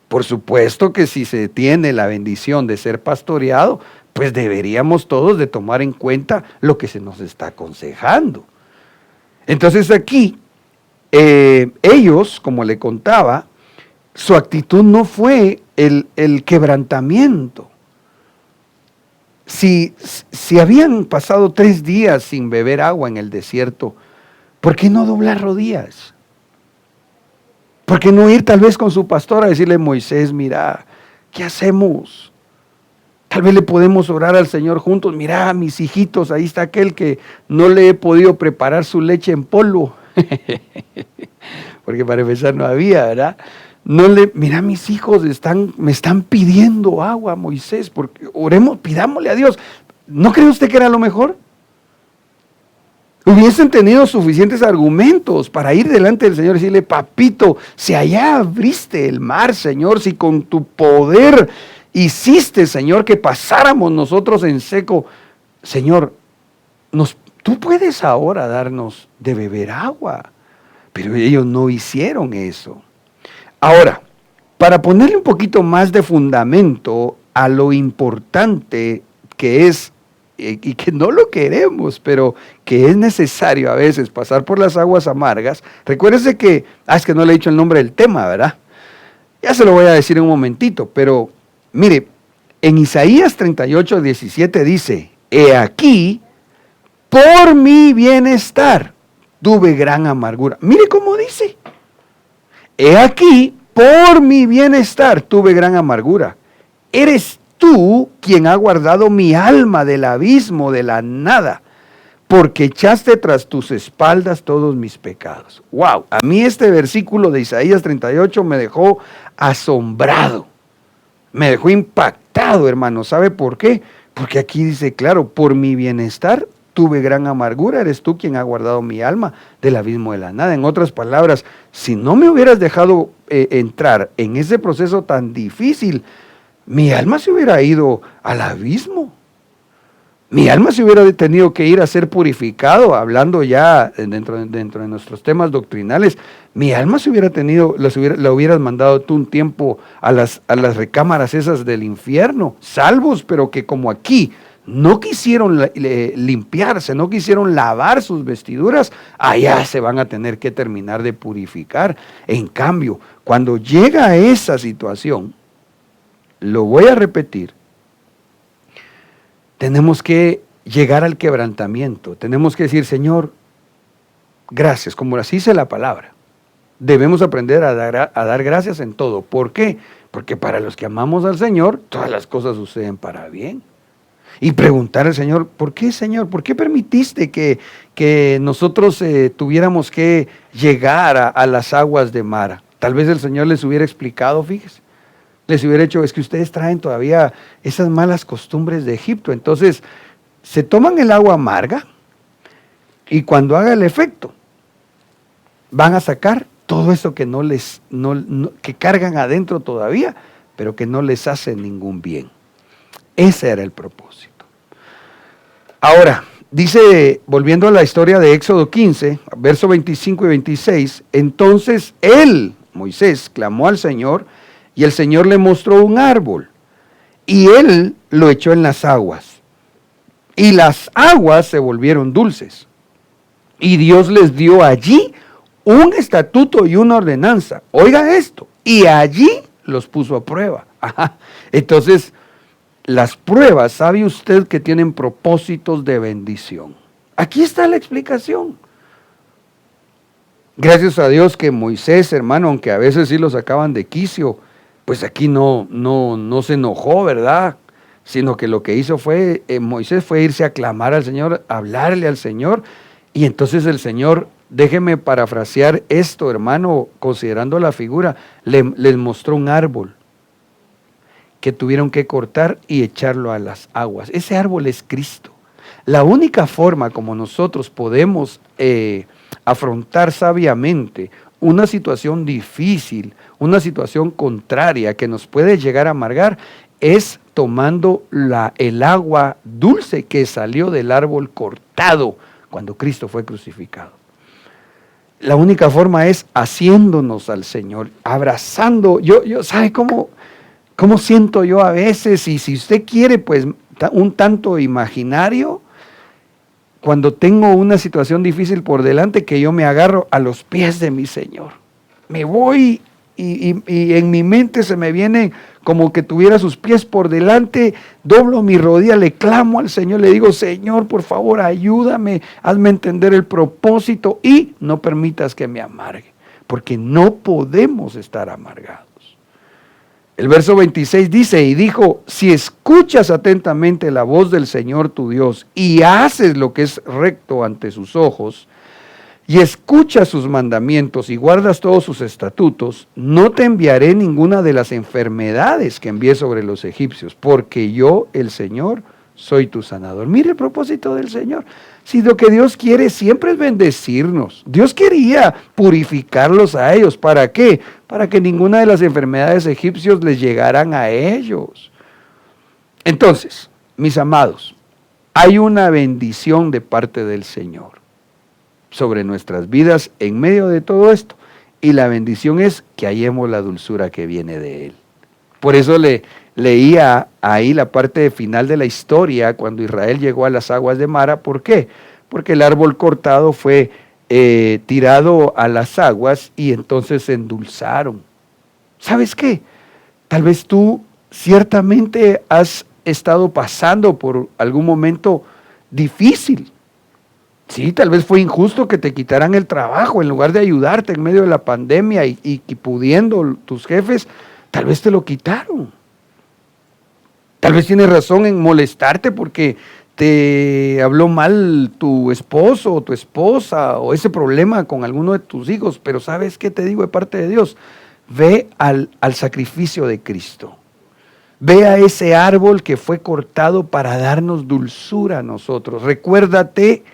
Por supuesto que si se tiene la bendición de ser pastoreado, pues deberíamos todos de tomar en cuenta lo que se nos está aconsejando. Entonces aquí, ellos, como le contaba, su actitud no fue el quebrantamiento. Si habían pasado 3 días sin beber agua en el desierto, ¿por qué no doblar rodillas? ¿Por qué no ir tal vez con su pastor a decirle, Moisés, mira, ¿qué hacemos? Tal vez le podemos orar al Señor juntos. Mira, mis hijitos, ahí está aquel que no le he podido preparar su leche en polvo. Porque para empezar no había, ¿verdad? Mira, mis hijos me están pidiendo agua, Moisés, porque oremos, pidámosle a Dios. ¿No cree usted que era lo mejor? Hubiesen tenido suficientes argumentos para ir delante del Señor y decirle, papito, si allá abriste el mar, Señor, si con tu poder hiciste, Señor, que pasáramos nosotros en seco, Señor, tú puedes ahora darnos de beber agua. Pero ellos no hicieron eso. Ahora, para ponerle un poquito más de fundamento a lo importante que es, y que no lo queremos, pero que es necesario a veces pasar por las aguas amargas, recuérdese que, es que no le he dicho el nombre del tema, ¿verdad? Ya se lo voy a decir en un momentito, pero mire, en Isaías 38:17 dice, he aquí, por mi bienestar tuve gran amargura. Mire cómo dice. He aquí, por mi bienestar tuve gran amargura. Eres tú quien ha guardado mi alma del abismo, de la nada, porque echaste tras tus espaldas todos mis pecados. Wow, a mí este versículo de Isaías 38 me dejó asombrado, me dejó impactado, hermano. ¿Sabe por qué? Porque aquí dice, claro, por mi bienestar tuve gran amargura, eres tú quien ha guardado mi alma del abismo de la nada. En otras palabras, si no me hubieras dejado entrar en ese proceso tan difícil, mi alma se hubiera ido al abismo. Mi alma se hubiera tenido que ir a ser purificado, hablando ya dentro de nuestros temas doctrinales. Mi alma se hubiera tenido, la hubieras mandado tú un tiempo a las recámaras esas del infierno, salvos, pero que como aquí no quisieron limpiarse, no quisieron lavar sus vestiduras, allá se van a tener que terminar de purificar. En cambio, cuando llega a esa situación, lo voy a repetir, tenemos que llegar al quebrantamiento. Tenemos que decir, Señor, gracias, como así dice la palabra. Debemos aprender a dar gracias en todo. ¿Por qué? Porque para los que amamos al Señor, todas las cosas suceden para bien. Y preguntar al Señor, ¿por qué, Señor? ¿Por qué permitiste que nosotros tuviéramos que llegar a las aguas de Mara? Tal vez el Señor les hubiera explicado, fíjese. Les hubiera hecho, es que ustedes traen todavía esas malas costumbres de Egipto. Entonces, se toman el agua amarga y cuando haga el efecto, van a sacar todo eso que que cargan adentro todavía, pero que no les hace ningún bien. Ese era el propósito. Ahora, dice, volviendo a la historia de Éxodo 15, versos 25 y 26, entonces él, Moisés, clamó al Señor y el Señor le mostró un árbol y él lo echó en las aguas y las aguas se volvieron dulces y Dios les dio allí un estatuto y una ordenanza. Oiga esto, y allí los puso a prueba. Ajá. Entonces, las pruebas, ¿sabe usted que tienen propósitos de bendición? Aquí está la explicación. Gracias a Dios que Moisés, hermano, aunque a veces sí lo sacaban de quicio, pues aquí no se enojó, ¿verdad? Sino que lo que hizo fue, Moisés fue irse a clamar al Señor, hablarle al Señor, y entonces el Señor, déjeme parafrasear esto, hermano, considerando la figura, les mostró un árbol que tuvieron que cortar y echarlo a las aguas. Ese árbol es Cristo. La única forma como nosotros podemos afrontar sabiamente una situación difícil, una situación contraria que nos puede llegar a amargar, es tomando el agua dulce que salió del árbol cortado cuando Cristo fue crucificado. La única forma es haciéndonos al Señor, abrazando. ¿Sabe cómo siento yo a veces? Y si usted quiere, pues un tanto imaginario, cuando tengo una situación difícil por delante, que yo me agarro a los pies de mi Señor. Me voy y en mi mente se me viene como que tuviera sus pies por delante, doblo mi rodilla, le clamo al Señor, le digo, Señor, por favor, ayúdame, hazme entender el propósito y no permitas que me amargue, porque no podemos estar amargados. El verso 26 dice, y dijo, si escuchas atentamente la voz del Señor tu Dios y haces lo que es recto ante sus ojos, y escuchas sus mandamientos y guardas todos sus estatutos, no te enviaré ninguna de las enfermedades que envié sobre los egipcios, porque yo, el Señor, soy tu sanador. Mire el propósito del Señor. Si lo que Dios quiere siempre es bendecirnos. Dios quería purificarlos a ellos. ¿Para qué? Para que ninguna de las enfermedades egipcios les llegaran a ellos. Entonces, mis amados, hay una bendición de parte del Señor sobre nuestras vidas en medio de todo esto. Y la bendición es que hallemos la dulzura que viene de Él. Por eso leía ahí la parte final de la historia cuando Israel llegó a las aguas de Mara. ¿Por qué? Porque el árbol cortado fue tirado a las aguas y entonces se endulzaron. ¿Sabes qué? Tal vez tú ciertamente has estado pasando por algún momento difícil. Sí, tal vez fue injusto que te quitaran el trabajo en lugar de ayudarte en medio de la pandemia y pudiendo tus jefes, tal vez te lo quitaron. Tal vez tienes razón en molestarte porque te habló mal tu esposo o tu esposa o ese problema con alguno de tus hijos, pero ¿sabes qué te digo de parte de Dios? Ve al sacrificio de Cristo. Ve a ese árbol que fue cortado para darnos dulzura a nosotros. Recuérdate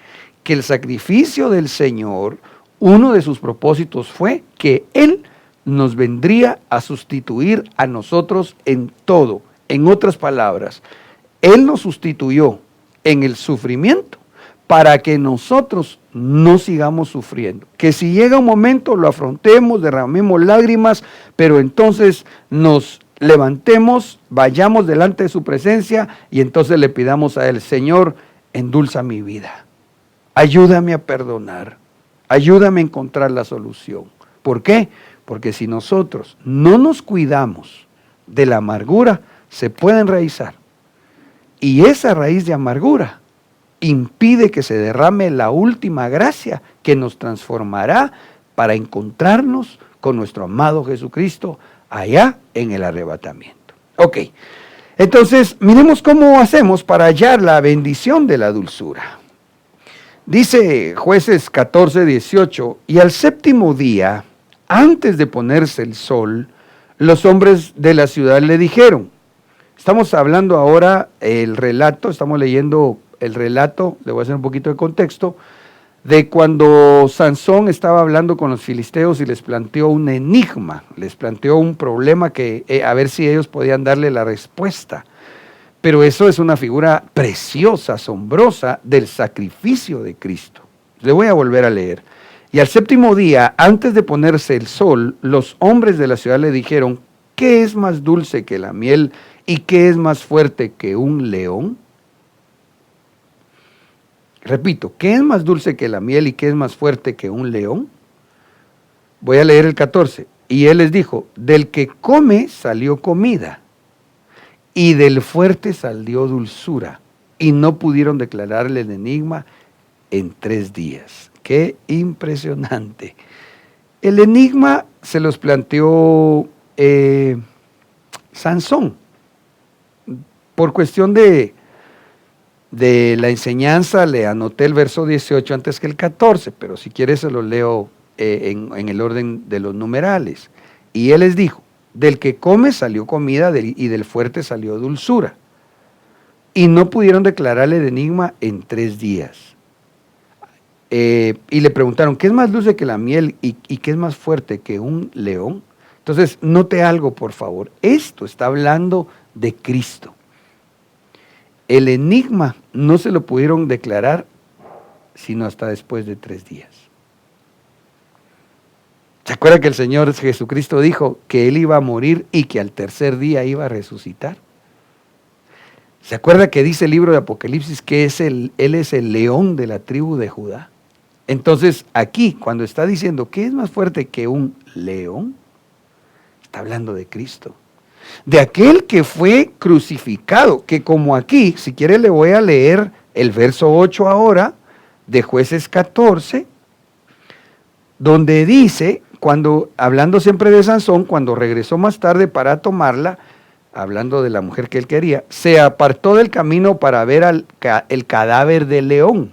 que el sacrificio del Señor, uno de sus propósitos fue que Él nos vendría a sustituir a nosotros en todo. En otras palabras, Él nos sustituyó en el sufrimiento para que nosotros no sigamos sufriendo. Que si llega un momento lo afrontemos, derramemos lágrimas, pero entonces nos levantemos, vayamos delante de su presencia y entonces le pidamos a Él, Señor, endulza mi vida. Ayúdame a perdonar, ayúdame a encontrar la solución. ¿Por qué? Porque si nosotros no nos cuidamos de la amargura, se puede enraizar Y esa raíz de amargura impide que se derrame la última gracia que nos transformará para encontrarnos con nuestro amado Jesucristo allá en el arrebatamiento. Ok, entonces miremos cómo hacemos para hallar la bendición de la dulzura. Dice Jueces 14:18, y al séptimo día, antes de ponerse el sol, los hombres de la ciudad le dijeron, estamos hablando ahora el relato, estamos leyendo el relato, le voy a hacer un poquito de contexto, de cuando Sansón estaba hablando con los filisteos y les planteó un enigma, les planteó un problema que a ver si ellos podían darle la respuesta. Pero eso es una figura preciosa, asombrosa del sacrificio de Cristo. Le voy a volver a leer. Y al séptimo día, antes de ponerse el sol, los hombres de la ciudad le dijeron, ¿qué es más dulce que la miel y qué es más fuerte que un león? Repito, ¿qué es más dulce que la miel y qué es más fuerte que un león? Voy a leer el 14. Y él les dijo, del que come salió comida, y del fuerte salió dulzura, y no pudieron declararle el enigma en 3 días. ¡Qué impresionante! El enigma se los planteó Sansón, por cuestión de la enseñanza le anoté el verso 18 antes que el 14, pero si quieres se lo leo en el orden de los numerales. Y él les dijo, del que come salió comida y del fuerte salió dulzura. Y no pudieron declararle el enigma en 3 días. Y le preguntaron, ¿qué es más dulce que la miel y qué es más fuerte que un león? Entonces, note algo, por favor. Esto está hablando de Cristo. El enigma no se lo pudieron declarar sino hasta después de 3 días. ¿Se acuerda que el Señor Jesucristo dijo que Él iba a morir y que al tercer día iba a resucitar? ¿Se acuerda que dice el libro de Apocalipsis que Él es el león de la tribu de Judá? Entonces aquí, cuando está diciendo que es más fuerte que un león, está hablando de Cristo. De aquel que fue crucificado, que como aquí, si quiere le voy a leer el verso 8 ahora, de Jueces 14, donde dice, hablando siempre de Sansón, cuando regresó más tarde para tomarla, hablando de la mujer que él quería, se apartó del camino para ver el cadáver del león.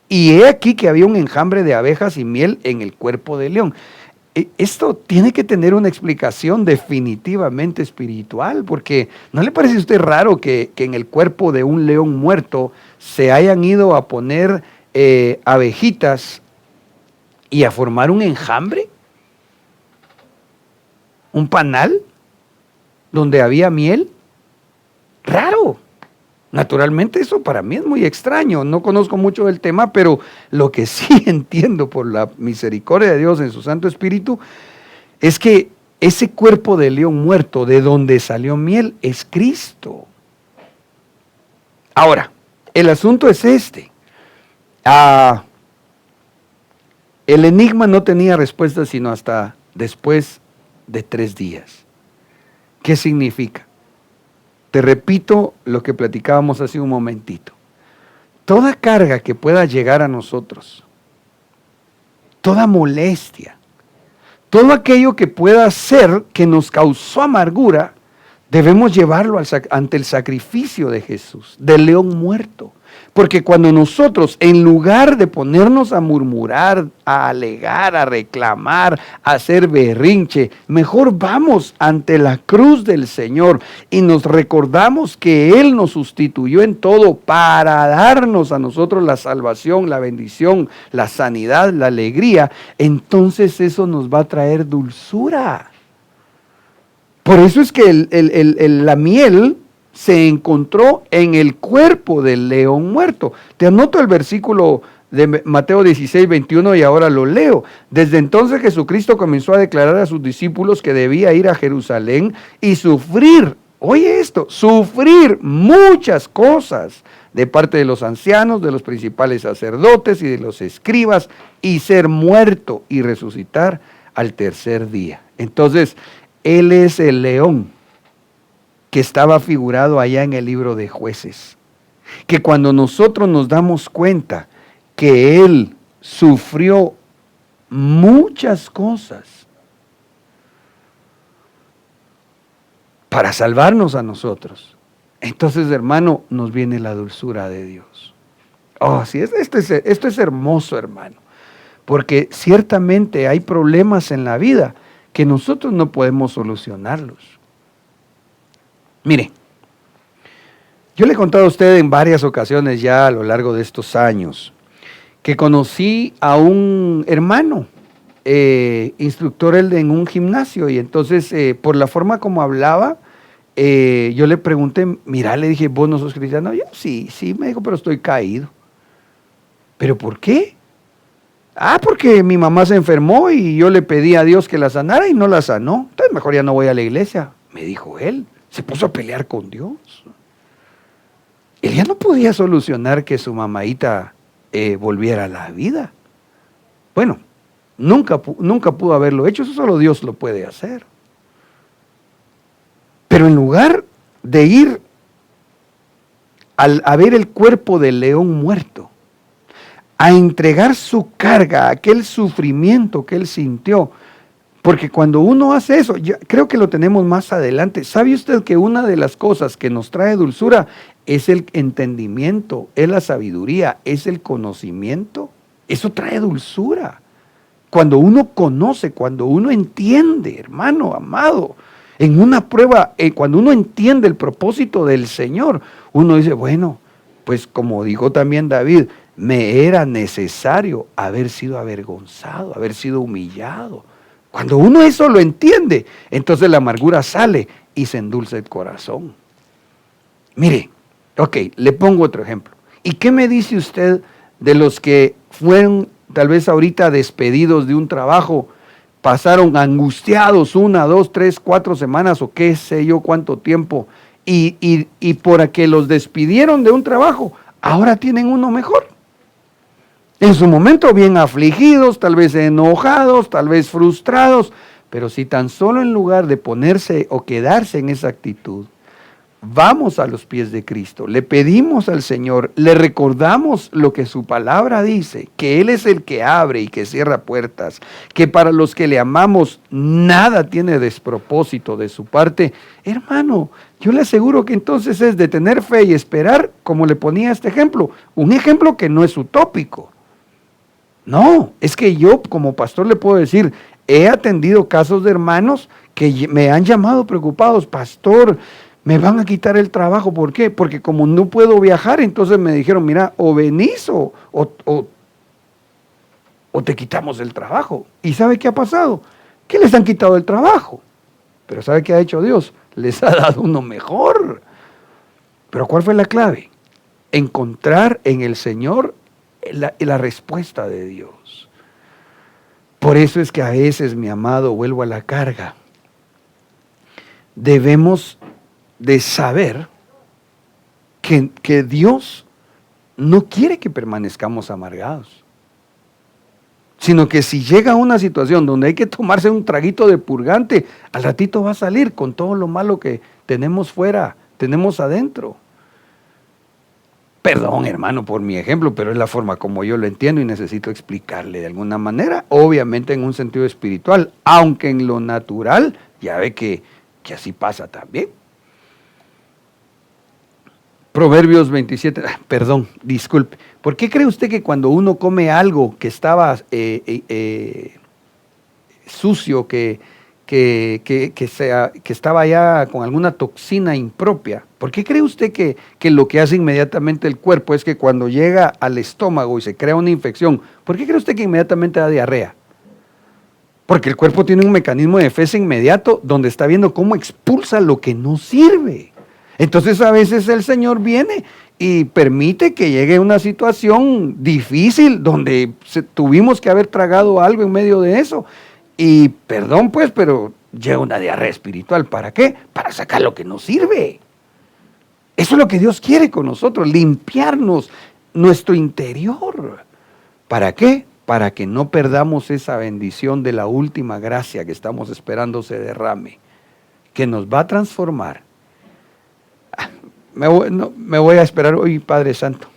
Y he aquí que había un enjambre de abejas y miel en el cuerpo del león. Esto tiene que tener una explicación definitivamente espiritual, porque ¿no le parece a usted raro que en el cuerpo de un león muerto se hayan ido a poner abejitas y a formar un enjambre? ¿Un panal donde había miel? Raro. Naturalmente eso para mí es muy extraño, no conozco mucho del tema, pero lo que sí entiendo por la misericordia de Dios en su Santo Espíritu es que ese cuerpo de león muerto de donde salió miel es Cristo. Ahora, el asunto es este. El enigma no tenía respuesta sino hasta después de 3 días. ¿Qué significa? Te repito lo que platicábamos hace un momentito. Toda carga que pueda llegar a nosotros, toda molestia, todo aquello que pueda ser que nos causó amargura, debemos llevarlo ante el sacrificio de Jesús, del león muerto. Porque cuando nosotros, en lugar de ponernos a murmurar, a alegar, a reclamar, a hacer berrinche, mejor vamos ante la cruz del Señor y nos recordamos que Él nos sustituyó en todo para darnos a nosotros la salvación, la bendición, la sanidad, la alegría, entonces eso nos va a traer dulzura. Por eso es que la miel se encontró en el cuerpo del león muerto. Te anoto el versículo de Mateo 16:21 y ahora lo leo. Desde entonces Jesucristo comenzó a declarar a sus discípulos que debía ir a Jerusalén y sufrir, oye esto, sufrir muchas cosas de parte de los ancianos, de los principales sacerdotes y de los escribas, y ser muerto y resucitar al tercer día. Entonces, Él es el león que estaba figurado allá en el libro de Jueces. Que cuando nosotros nos damos cuenta que Él sufrió muchas cosas para salvarnos a nosotros, entonces, hermano, nos viene la dulzura de Dios. Oh, sí, esto es hermoso, hermano, porque ciertamente hay problemas en la vida que nosotros no podemos solucionarlos. Mire, yo le he contado a usted en varias ocasiones ya a lo largo de estos años que conocí a un hermano, instructor en un gimnasio, y entonces por la forma como hablaba, yo le pregunté, mira, le dije, ¿vos no sos cristiano? Yo, sí, me dijo, pero estoy caído. ¿Pero por qué? Porque mi mamá se enfermó y yo le pedí a Dios que la sanara y no la sanó. Entonces mejor ya no voy a la iglesia, me dijo él. Se puso a pelear con Dios. Él ya no podía solucionar que su mamaita volviera a la vida. Bueno, nunca pudo haberlo hecho, eso solo Dios lo puede hacer. Pero en lugar de ir a ver el cuerpo del león muerto, a entregar su carga, aquel sufrimiento que él sintió, porque cuando uno hace eso, yo creo que lo tenemos más adelante. ¿Sabe usted que una de las cosas que nos trae dulzura es el entendimiento, es la sabiduría, es el conocimiento? Eso trae dulzura. Cuando uno conoce, cuando uno entiende, hermano amado, en una prueba, cuando uno entiende el propósito del Señor, uno dice, bueno, pues como dijo también David, me era necesario haber sido avergonzado, haber sido humillado. Cuando uno eso lo entiende, entonces la amargura sale y se endulza el corazón. Mire, ok, le pongo otro ejemplo. ¿Y qué me dice usted de los que fueron tal vez ahorita despedidos de un trabajo, pasaron angustiados 1, 2, 3, 4 semanas o qué sé yo cuánto tiempo, y por que los despidieron de un trabajo, ahora tienen uno mejor? En su momento bien afligidos, tal vez enojados, tal vez frustrados, pero si tan solo en lugar de ponerse o quedarse en esa actitud, vamos a los pies de Cristo, le pedimos al Señor, le recordamos lo que su palabra dice, que Él es el que abre y que cierra puertas, que para los que le amamos nada tiene despropósito de su parte. Hermano, yo le aseguro que entonces es de tener fe y esperar, como le ponía este ejemplo, un ejemplo que no es utópico. No, es que yo como pastor le puedo decir, he atendido casos de hermanos que me han llamado preocupados, pastor, me van a quitar el trabajo. ¿Por qué? Porque como no puedo viajar, entonces me dijeron, mira, o venís o te quitamos el trabajo. ¿Y sabe qué ha pasado? Que les han quitado el trabajo. Pero ¿sabe qué ha hecho Dios? Les ha dado uno mejor. Pero ¿cuál fue la clave? Encontrar en el Señor la respuesta de Dios. Por eso es que a veces, mi amado, vuelvo a la carga. Debemos de saber que Dios no quiere que permanezcamos amargados, sino que si llega una situación donde hay que tomarse un traguito de purgante, al ratito va a salir con todo lo malo que tenemos fuera, tenemos adentro. Perdón, hermano, por mi ejemplo, pero es la forma como yo lo entiendo y necesito explicarle de alguna manera, obviamente en un sentido espiritual, aunque en lo natural ya ve que así pasa también. Proverbios 27, perdón, disculpe. ¿Por qué cree usted que cuando uno come algo que estaba sucio, que estaba ya con alguna toxina impropia, por qué cree usted que lo que hace inmediatamente el cuerpo es que cuando llega al estómago y se crea una infección, por qué cree usted que inmediatamente da diarrea? Porque el cuerpo tiene un mecanismo de defensa inmediato donde está viendo cómo expulsa lo que no sirve. Entonces a veces el Señor viene y permite que llegue una situación difícil donde tuvimos que haber tragado algo en medio de eso. Y perdón pues, pero llega una diarrea espiritual. ¿Para qué? Para sacar lo que no sirve. Eso es lo que Dios quiere con nosotros, limpiarnos nuestro interior. ¿Para qué? Para que no perdamos esa bendición de la última gracia que estamos esperando se derrame, que nos va a transformar. me voy a esperar hoy, Padre Santo.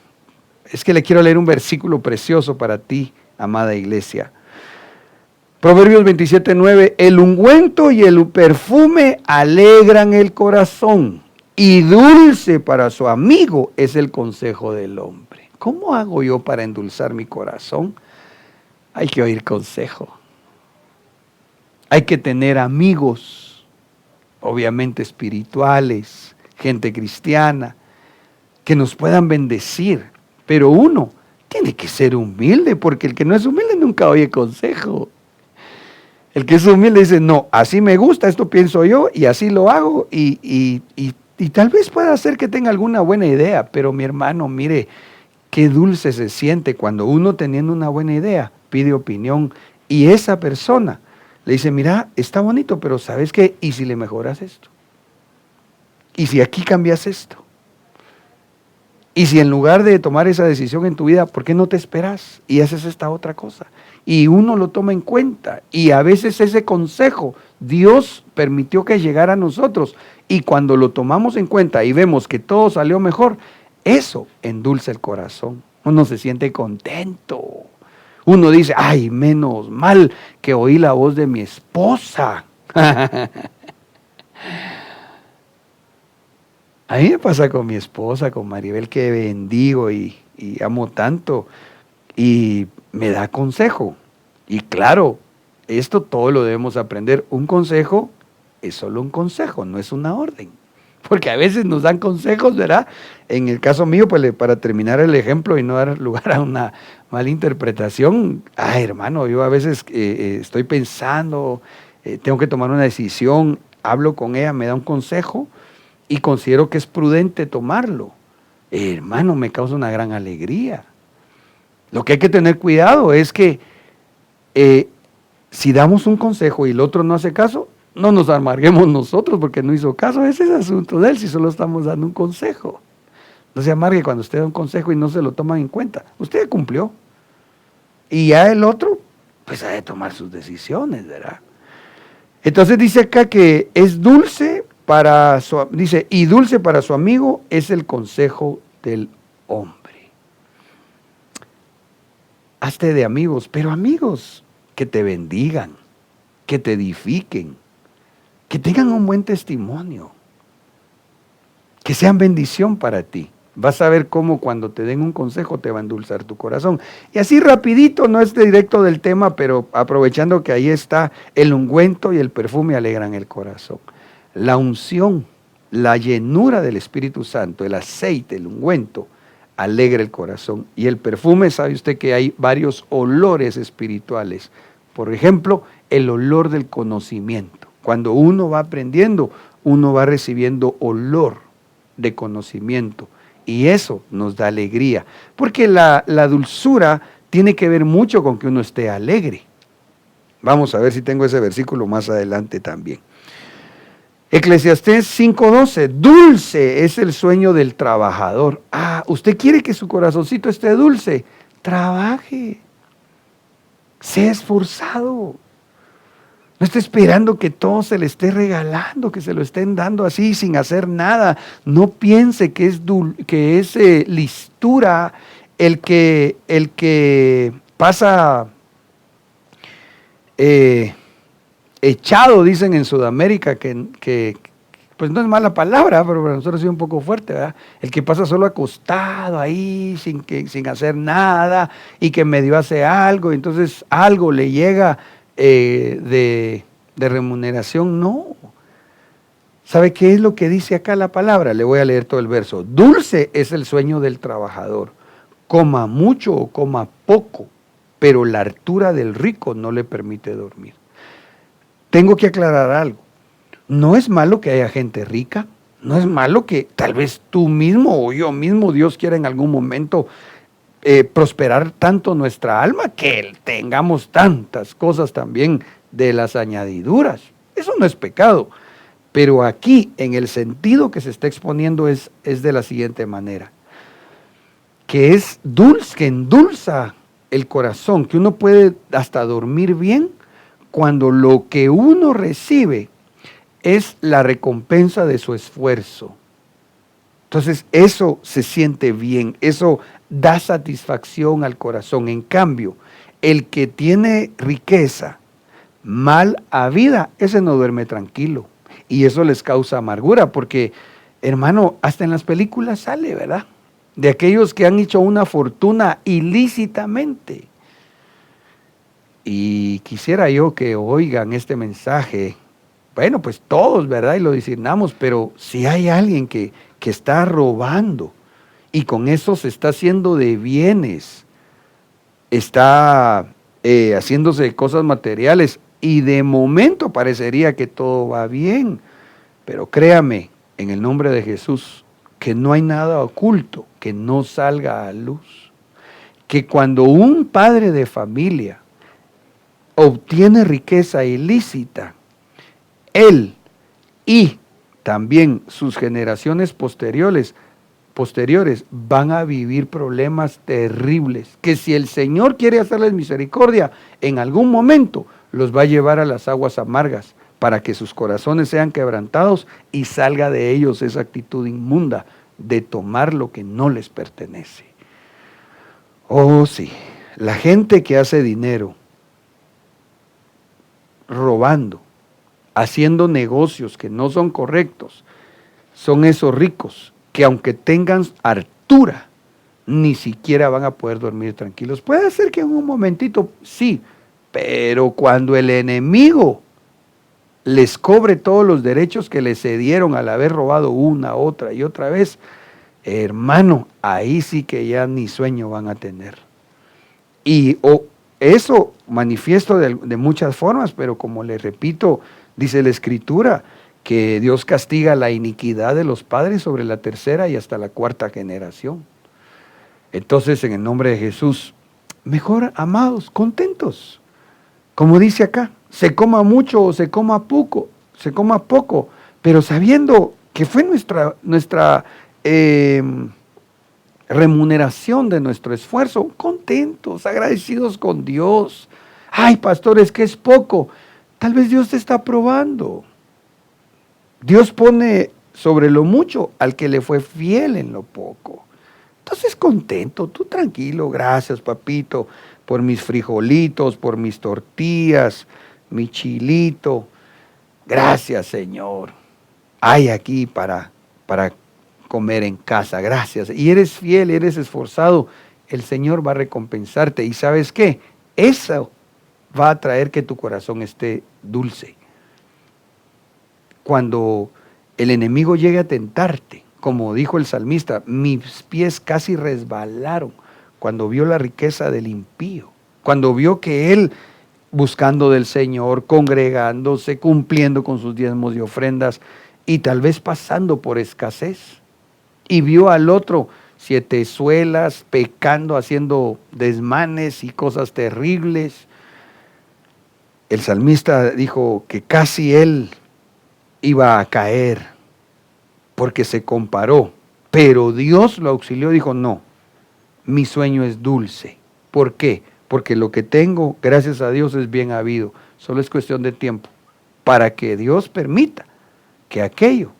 Es que le quiero leer un versículo precioso para ti, amada iglesia. Proverbios 27:9, el ungüento y el perfume alegran el corazón, y dulce para su amigo es el consejo del hombre. ¿Cómo hago yo para endulzar mi corazón? Hay que oír consejo. Hay que tener amigos, obviamente espirituales, gente cristiana, que nos puedan bendecir. Pero uno tiene que ser humilde, porque el que no es humilde nunca oye consejo. El que es humilde dice, no, así me gusta, esto pienso yo, y así lo hago, y tal vez pueda ser que tenga alguna buena idea, pero mi hermano, mire, qué dulce se siente cuando uno teniendo una buena idea pide opinión, y esa persona le dice, mira, está bonito, pero ¿sabes qué? ¿Y si le mejoras esto? ¿Y si aquí cambias esto? ¿Y si en lugar de tomar esa decisión en tu vida, por qué no te esperas y haces esta otra cosa? Y uno lo toma en cuenta, y a veces ese consejo Dios permitió que llegara a nosotros, y cuando lo tomamos en cuenta y vemos que todo salió mejor, eso endulza el corazón. Uno se siente contento. Uno dice, ay, menos mal que oí la voz de mi esposa. A mí me pasa con mi esposa, con Maribel, que bendigo y amo tanto, y me da consejo. Y claro, esto todo lo debemos aprender. Un consejo es solo un consejo, no es una orden. Porque a veces nos dan consejos, ¿verdad? En el caso mío, pues para terminar el ejemplo y no dar lugar a una mala interpretación, ay hermano, yo a veces estoy pensando, tengo que tomar una decisión, hablo con ella, me da un consejo y considero que es prudente tomarlo. Hermano, me causa una gran alegría. Lo que hay que tener cuidado es que si damos un consejo y el otro no hace caso, no nos amarguemos nosotros porque no hizo caso. Ese es el asunto de él, si solo estamos dando un consejo. No se amargue cuando usted da un consejo y no se lo toman en cuenta. Usted cumplió. Y ya el otro, pues ha de tomar sus decisiones, ¿verdad? Entonces dice acá que es dulce para su, dice, y dulce para su amigo es el consejo del hombre. Hazte de amigos, pero amigos que te bendigan, que te edifiquen, que tengan un buen testimonio, que sean bendición para ti. Vas a ver cómo cuando te den un consejo te va a endulzar tu corazón. Y así rapidito, no es directo del tema, pero aprovechando que ahí está, el ungüento y el perfume alegran el corazón. La unción, la llenura del Espíritu Santo, el aceite, el ungüento, alegra el corazón. Y el perfume, sabe usted que hay varios olores espirituales. Por ejemplo, el olor del conocimiento. Cuando uno va aprendiendo, uno va recibiendo olor de conocimiento. Y eso nos da alegría. Porque la dulzura tiene que ver mucho con que uno esté alegre. Vamos a ver si tengo ese versículo más adelante también. Eclesiastés 5:12, dulce es el sueño del trabajador. ¿Usted quiere que su corazoncito esté dulce? Trabaje. Sea esforzado. No esté esperando que todo se le esté regalando, que se lo estén dando así sin hacer nada. No piense que es listura el que pasa echado, dicen en Sudamérica, que pues no es mala palabra, pero para nosotros es un poco fuerte, ¿verdad? El que pasa solo acostado ahí, sin hacer nada, y que medio hace algo, y entonces algo le llega de remuneración. No. ¿Sabe qué es lo que dice acá la palabra? Le voy a leer todo el verso. Dulce es el sueño del trabajador, coma mucho o coma poco, pero la hartura del rico no le permite dormir. Tengo que aclarar algo. No es malo que haya gente rica, no es malo que tal vez tú mismo o yo mismo, Dios quiera en algún momento prosperar tanto nuestra alma que tengamos tantas cosas también de las añadiduras. Eso no es pecado, pero aquí en el sentido que se está exponiendo es de la siguiente manera, que es dulce, que endulza el corazón, que uno puede hasta dormir bien cuando lo que uno recibe es la recompensa de su esfuerzo. Entonces eso se siente bien, eso da satisfacción al corazón. En cambio, el que tiene riqueza mal habida, ese no duerme tranquilo. Y eso les causa amargura, porque, hermano, hasta en las películas sale, ¿verdad? De aquellos que han hecho una fortuna ilícitamente. Y quisiera yo que oigan este mensaje. Bueno, pues todos, ¿verdad? Y lo discernamos, pero si hay alguien que está robando y con eso se está haciendo de bienes, está haciéndose de cosas materiales y de momento parecería que todo va bien, pero créame, en el nombre de Jesús, que no hay nada oculto que no salga a luz. Que cuando un padre de familia obtiene riqueza ilícita, él y también sus generaciones posteriores van a vivir problemas terribles, que si el Señor quiere hacerles misericordia, en algún momento los va a llevar a las aguas amargas, para que sus corazones sean quebrantados y salga de ellos esa actitud inmunda de tomar lo que no les pertenece. Oh sí, la gente que hace dinero robando, haciendo negocios que no son correctos, son esos ricos que aunque tengan hartura, ni siquiera van a poder dormir tranquilos. Puede ser que en un momentito sí, pero cuando el enemigo les cobre todos los derechos que les cedieron al haber robado una, otra y otra vez, hermano, ahí sí que ya ni sueño van a tener. Y eso manifiesto de muchas formas, pero como les repito, dice la Escritura, que Dios castiga la iniquidad de los padres sobre la tercera y hasta la cuarta generación. Entonces, en el nombre de Jesús, mejor, amados, contentos. Como dice acá, se coma mucho o se coma poco, pero sabiendo que fue nuestra remuneración de nuestro esfuerzo, contentos, agradecidos con Dios. Ay, pastores, que es poco. Tal vez Dios te está probando. Dios pone sobre lo mucho al que le fue fiel en lo poco. Entonces contento, tú tranquilo, gracias papito por mis frijolitos, por mis tortillas, mi chilito. Gracias Señor. Hay aquí para comer en casa, gracias. Y eres fiel, eres esforzado, el Señor va a recompensarte. ¿Y sabes qué? Eso va a traer que tu corazón esté dulce. Cuando el enemigo llegue a tentarte, como dijo el salmista, mis pies casi resbalaron cuando vio la riqueza del impío, cuando vio que él, buscando del Señor, congregándose, cumpliendo con sus diezmos y ofrendas, y tal vez pasando por escasez, y vio al otro 7 suelas, pecando, haciendo desmanes y cosas terribles. El salmista dijo que casi él iba a caer porque se comparó, pero Dios lo auxilió, dijo no, mi sueño es dulce. ¿Por qué? Porque lo que tengo, gracias a Dios, es bien habido, solo es cuestión de tiempo, para que Dios permita que aquello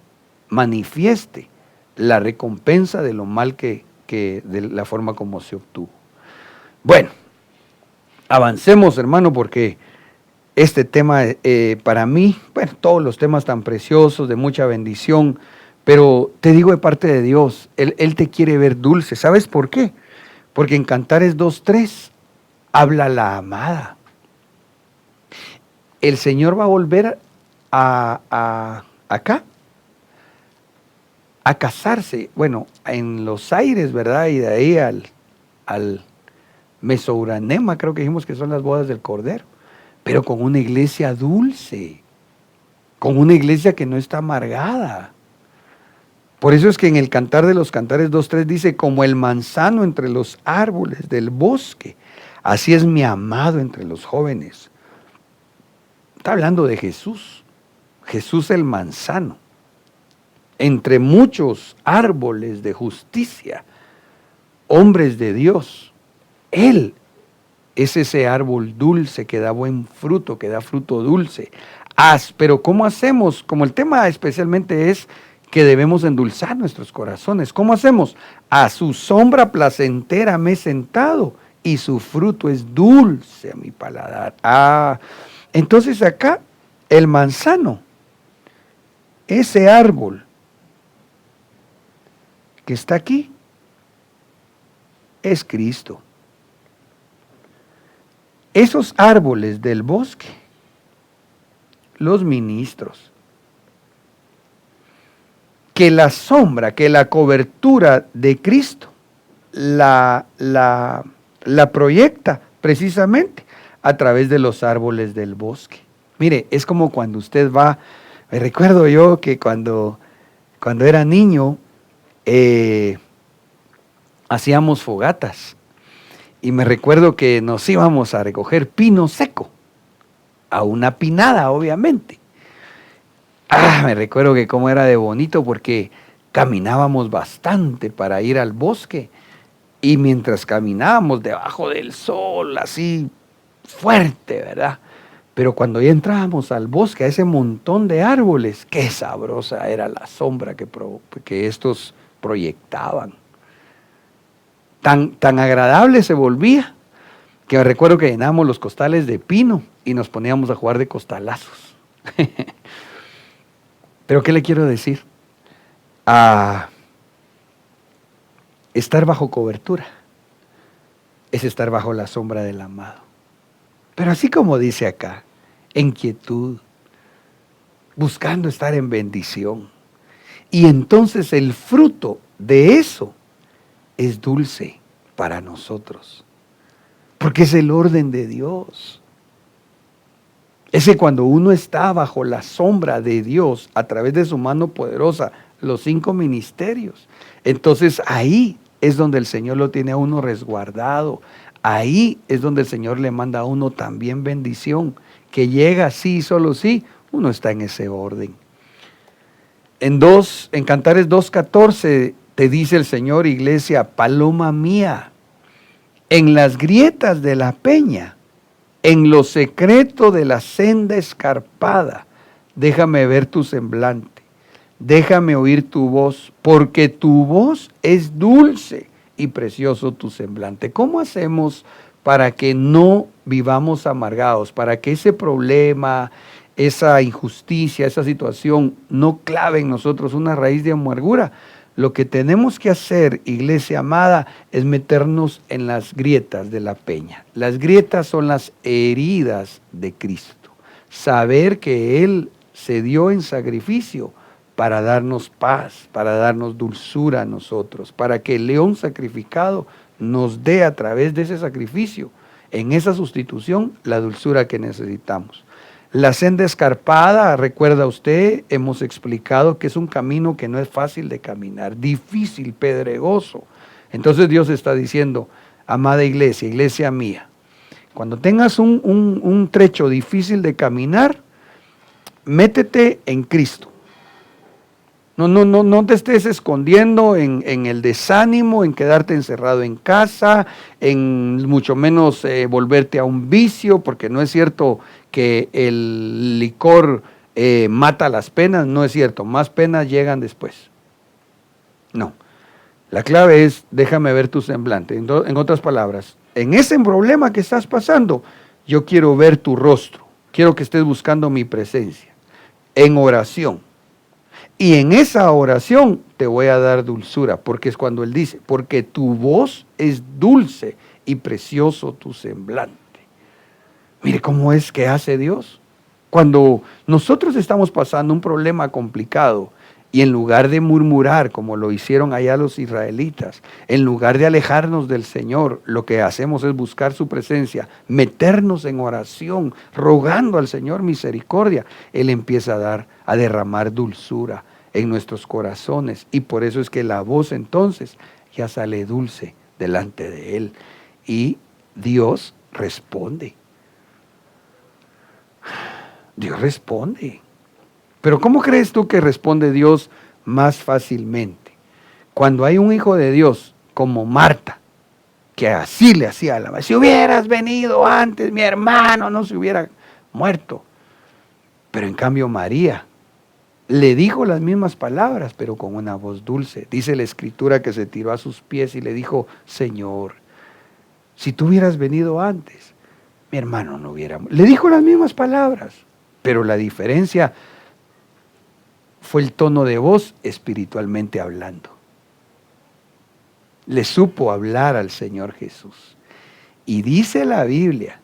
manifieste la recompensa de lo mal que de la forma como se obtuvo. Bueno, avancemos hermano, porque este tema para mí, bueno, todos los temas tan preciosos, de mucha bendición, pero te digo de parte de Dios, Él te quiere ver dulce. ¿Sabes por qué? Porque en Cantares 2:3 habla la amada. El Señor va a volver acá a casarse, bueno, en los aires, ¿verdad? Y de ahí al Mesouranema, creo que dijimos que son las bodas del Cordero, pero con una iglesia dulce, con una iglesia que no está amargada. Por eso es que en el Cantar de los Cantares 2:3 dice, como el manzano entre los árboles del bosque, así es mi amado entre los jóvenes. Está hablando de Jesús, Jesús el manzano, entre muchos árboles de justicia, hombres de Dios. Él es ese árbol dulce que da buen fruto, que da fruto dulce. Pero ¿cómo hacemos? Como el tema especialmente es que debemos endulzar nuestros corazones. ¿Cómo hacemos? A su sombra placentera me he sentado y su fruto es dulce a mi paladar. Entonces acá el manzano, ese árbol que está aquí, es Cristo. Esos árboles del bosque, los ministros, que la sombra, que la cobertura de Cristo la proyecta precisamente a través de los árboles del bosque. Mire, es como cuando usted va, me recuerdo yo que cuando era niño, hacíamos fogatas y me recuerdo que nos íbamos a recoger pino seco, a una pinada obviamente. Me recuerdo que cómo era de bonito porque caminábamos bastante para ir al bosque y mientras caminábamos debajo del sol así fuerte, ¿verdad? Pero cuando ya entrábamos al bosque, a ese montón de árboles, qué sabrosa era la sombra que estos proyectaban. Tan agradable se volvía que me recuerdo que llenábamos los costales de pino y nos poníamos a jugar de costalazos. Pero ¿qué le quiero decir? Estar bajo cobertura es estar bajo la sombra del amado. Pero así como dice acá, en quietud, buscando estar en bendición. Y entonces el fruto de eso es dulce para nosotros, porque es el orden de Dios. Ese cuando uno está bajo la sombra de Dios, a través de su mano poderosa, los 5 ministerios, entonces ahí es donde el Señor lo tiene a uno resguardado. Ahí es donde el Señor le manda a uno también bendición, que llega sí, solo sí, uno está en ese orden. En Cantares 2:14 te dice el Señor, iglesia, paloma mía, en las grietas de la peña, en lo secreto de la senda escarpada, déjame ver tu semblante, déjame oír tu voz, porque tu voz es dulce y precioso tu semblante. ¿Cómo hacemos para que no vivamos amargados? Para que ese problema, esa injusticia, esa situación no clave en nosotros una raíz de amargura. Lo que tenemos que hacer, iglesia amada, es meternos en las grietas de la peña. Las grietas son las heridas de Cristo. Saber que Él se dio en sacrificio para darnos paz, para darnos dulzura a nosotros, para que el león sacrificado nos dé a través de ese sacrificio, en esa sustitución, la dulzura que necesitamos. La senda escarpada, recuerda usted, hemos explicado que es un camino que no es fácil de caminar, difícil, pedregoso. Entonces Dios está diciendo, amada iglesia, iglesia mía, cuando tengas un trecho difícil de caminar, métete en Cristo. No te estés escondiendo en el desánimo, en quedarte encerrado en casa, en mucho menos volverte a un vicio, porque no es cierto que el licor mata las penas, no es cierto, más penas llegan después. No, la clave es, déjame ver tu semblante. En otras palabras, en ese problema que estás pasando, yo quiero ver tu rostro, quiero que estés buscando mi presencia, en oración. Y en esa oración te voy a dar dulzura, porque es cuando Él dice, porque tu voz es dulce y precioso tu semblante. Mire cómo es que hace Dios. Cuando nosotros estamos pasando un problema complicado y en lugar de murmurar como lo hicieron allá los israelitas, en lugar de alejarnos del Señor, lo que hacemos es buscar su presencia, meternos en oración, rogando al Señor misericordia. Él empieza a derramar dulzura en nuestros corazones y por eso es que la voz entonces ya sale dulce delante de Él y Dios responde. Dios responde. Pero ¿cómo crees tú que responde Dios más fácilmente? Cuando hay un hijo de Dios como Marta, que así le hacía a la madre, si hubieras venido antes, mi hermano no se hubiera muerto. Pero en cambio María Le dijo las mismas palabras, pero con una voz dulce. Dice la Escritura que se tiró a sus pies y le dijo: Señor, si tú hubieras venido antes, mi hermano no hubiera... Le dijo las mismas palabras, pero la diferencia fue el tono de voz espiritualmente hablando. Le supo hablar al Señor Jesús. Y dice la Biblia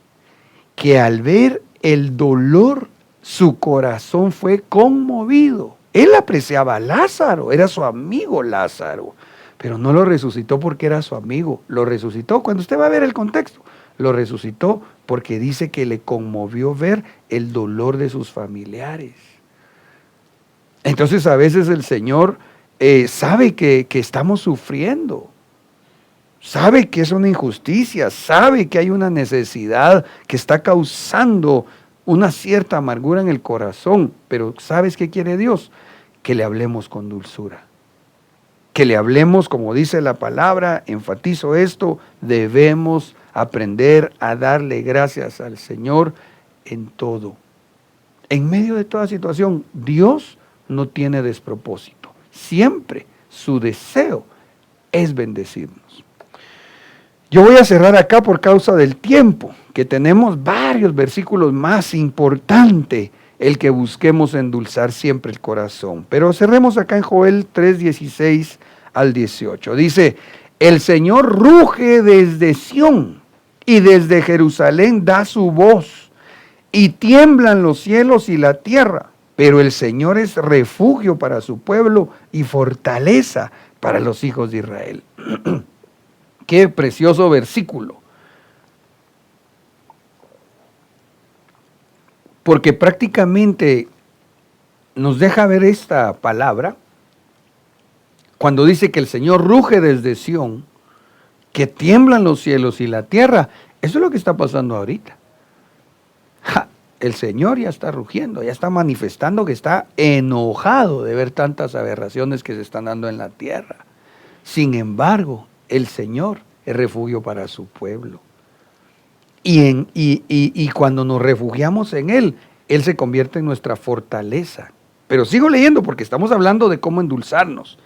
que al ver el dolor, su corazón fue conmovido. Él apreciaba a Lázaro, era su amigo Lázaro, pero no lo resucitó porque era su amigo. Lo resucitó, cuando usted va a ver el contexto, lo resucitó porque dice que le conmovió ver el dolor de sus familiares. Entonces a veces el Señor sabe que estamos sufriendo, sabe que es una injusticia, sabe que hay una necesidad que está causando una cierta amargura en el corazón, pero ¿sabes qué quiere Dios? Que le hablemos con dulzura, que le hablemos como dice la palabra. Enfatizo esto: debemos aprender a darle gracias al Señor en todo. En medio de toda situación, Dios no tiene despropósito. Siempre su deseo es bendecirnos. Yo voy a cerrar acá por causa del tiempo, que tenemos varios versículos más. Importante el que busquemos endulzar siempre el corazón. Pero cerremos acá en Joel 3:16 al 18. Dice: el Señor ruge desde Sión y desde Jerusalén da su voz, y tiemblan los cielos y la tierra. Pero el Señor es refugio para su pueblo y fortaleza para los hijos de Israel. Qué precioso versículo. Porque prácticamente nos deja ver esta palabra cuando dice que el Señor ruge desde Sión, que tiemblan los cielos y la tierra. Eso es lo que está pasando ahorita. El Señor ya está rugiendo, ya está manifestando que está enojado de ver tantas aberraciones que se están dando en la tierra. Sin embargo, el Señor es refugio para su pueblo. Y cuando nos refugiamos en Él, Él se convierte en nuestra fortaleza. Pero sigo leyendo porque estamos hablando de cómo endulzarnos.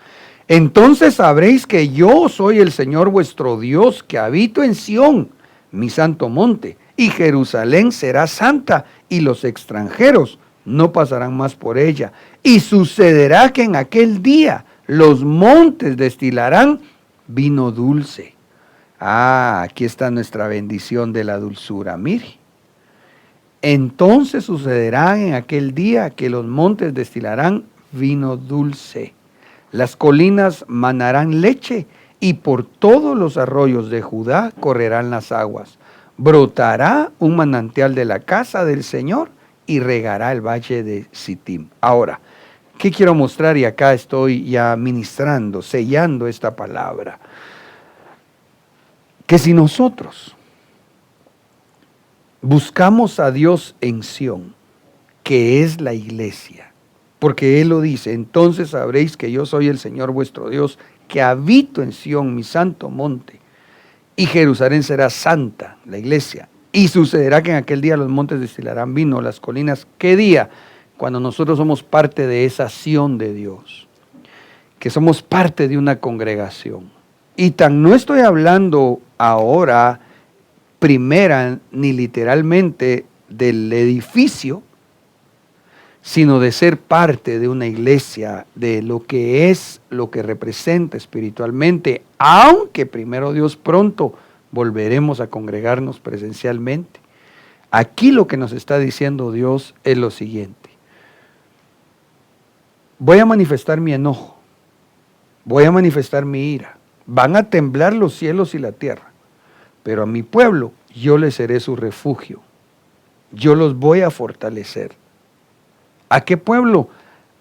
Entonces sabréis que yo soy el Señor vuestro Dios, que habito en Sión, mi santo monte, y Jerusalén será santa, y los extranjeros no pasarán más por ella. Y sucederá que en aquel día los montes destilarán vino dulce. Aquí está nuestra bendición de la dulzura, mire. Entonces sucederá en aquel día que los montes destilarán vino dulce. Las colinas manarán leche, y por todos los arroyos de Judá correrán las aguas. Brotará un manantial de la casa del Señor y regará el valle de Sittim. Ahora, ¿qué quiero mostrar? Y acá estoy ya ministrando, sellando esta palabra. Que si nosotros buscamos a Dios en Sión, que es la iglesia, porque Él lo dice: entonces sabréis que yo soy el Señor vuestro Dios, que habito en Sión, mi santo monte, y Jerusalén será santa, la iglesia. Y sucederá que en aquel día los montes destilarán vino, las colinas. ¿Qué día? Cuando nosotros somos parte de esa Sión de Dios, que somos parte de una congregación. Y no estoy hablando ahora primera ni literalmente del edificio, sino de ser parte de una iglesia, de lo que es, lo que representa espiritualmente, aunque primero Dios pronto volveremos a congregarnos presencialmente. Aquí lo que nos está diciendo Dios es lo siguiente: voy a manifestar mi enojo, voy a manifestar mi ira, van a temblar los cielos y la tierra, pero a mi pueblo yo les seré su refugio, yo los voy a fortalecer. ¿A qué pueblo?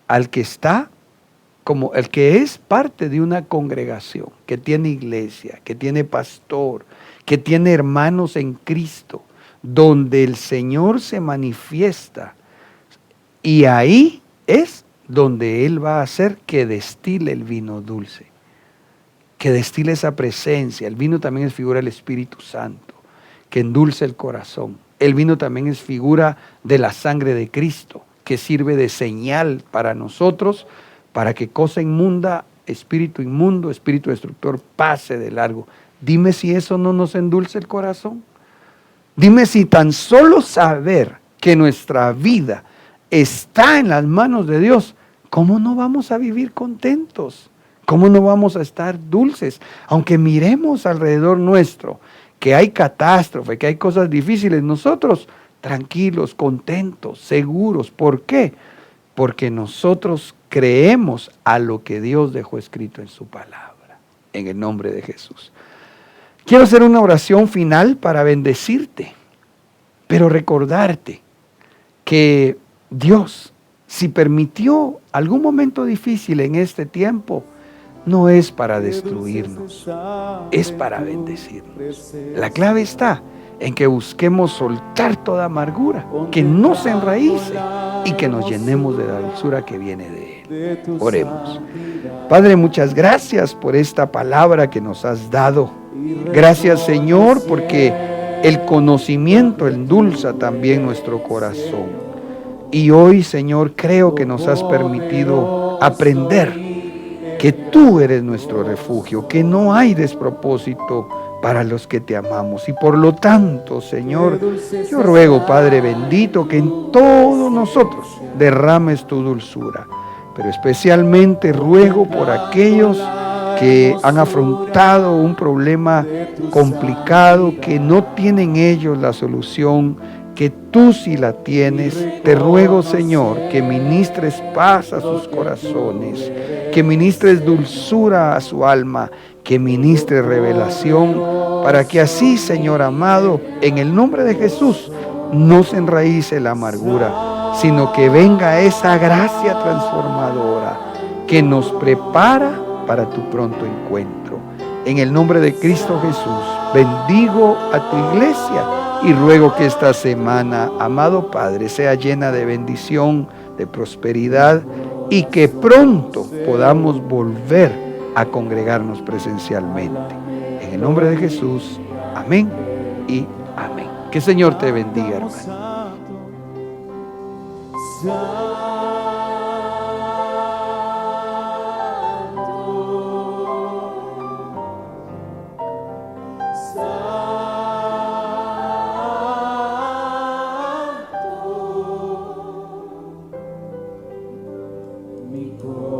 Al que está como el que es parte de una congregación, que tiene iglesia, que tiene pastor, que tiene hermanos en Cristo, donde el Señor se manifiesta. Y ahí es donde Él va a hacer que destile el vino dulce, que destile esa presencia. El vino también es figura del Espíritu Santo, que endulce el corazón. El vino también es figura de la sangre de Cristo, que sirve de señal para nosotros, para que cosa inmunda, espíritu inmundo, espíritu destructor pase de largo. Dime si eso no nos endulce el corazón. Dime si tan solo saber que nuestra vida está en las manos de Dios, ¿cómo no vamos a vivir contentos? ¿Cómo no vamos a estar dulces? Aunque miremos alrededor nuestro que hay catástrofe, que hay cosas difíciles, nosotros tranquilos, contentos, seguros. ¿Por qué? Porque nosotros creemos a lo que Dios dejó escrito en su palabra, en el nombre de Jesús. Quiero hacer una oración final para bendecirte, pero recordarte que Dios, si permitió algún momento difícil en este tiempo, no es para destruirnos, es para bendecirnos. La clave está en que busquemos soltar toda amargura, que no se enraíce y que nos llenemos de la dulzura que viene de Él. Oremos. Padre, muchas gracias por esta palabra que nos has dado. Gracias, Señor, porque el conocimiento endulza también nuestro corazón. Y hoy, Señor, creo que nos has permitido aprender que tú eres nuestro refugio, que no hay despropósito para los que te amamos. Y por lo tanto, Señor, yo ruego, Padre bendito, que en todos nosotros derrames tu dulzura. Pero especialmente ruego por aquellos que han afrontado un problema complicado, que no tienen ellos la solución, que tú sí la tienes. Te ruego, Señor, que ministres paz a sus corazones, que ministres dulzura a su alma, que ministres revelación, para que así, Señor amado, en el nombre de Jesús, no se enraíce la amargura, sino que venga esa gracia transformadora que nos prepara para tu pronto encuentro. En el nombre de Cristo Jesús, bendigo a tu iglesia y ruego que esta semana, amado Padre, sea llena de bendición, de prosperidad y que pronto podamos volver a congregarnos presencialmente. En el nombre de Jesús, amén y amén. Que el Señor te bendiga, hermano. Mi corazón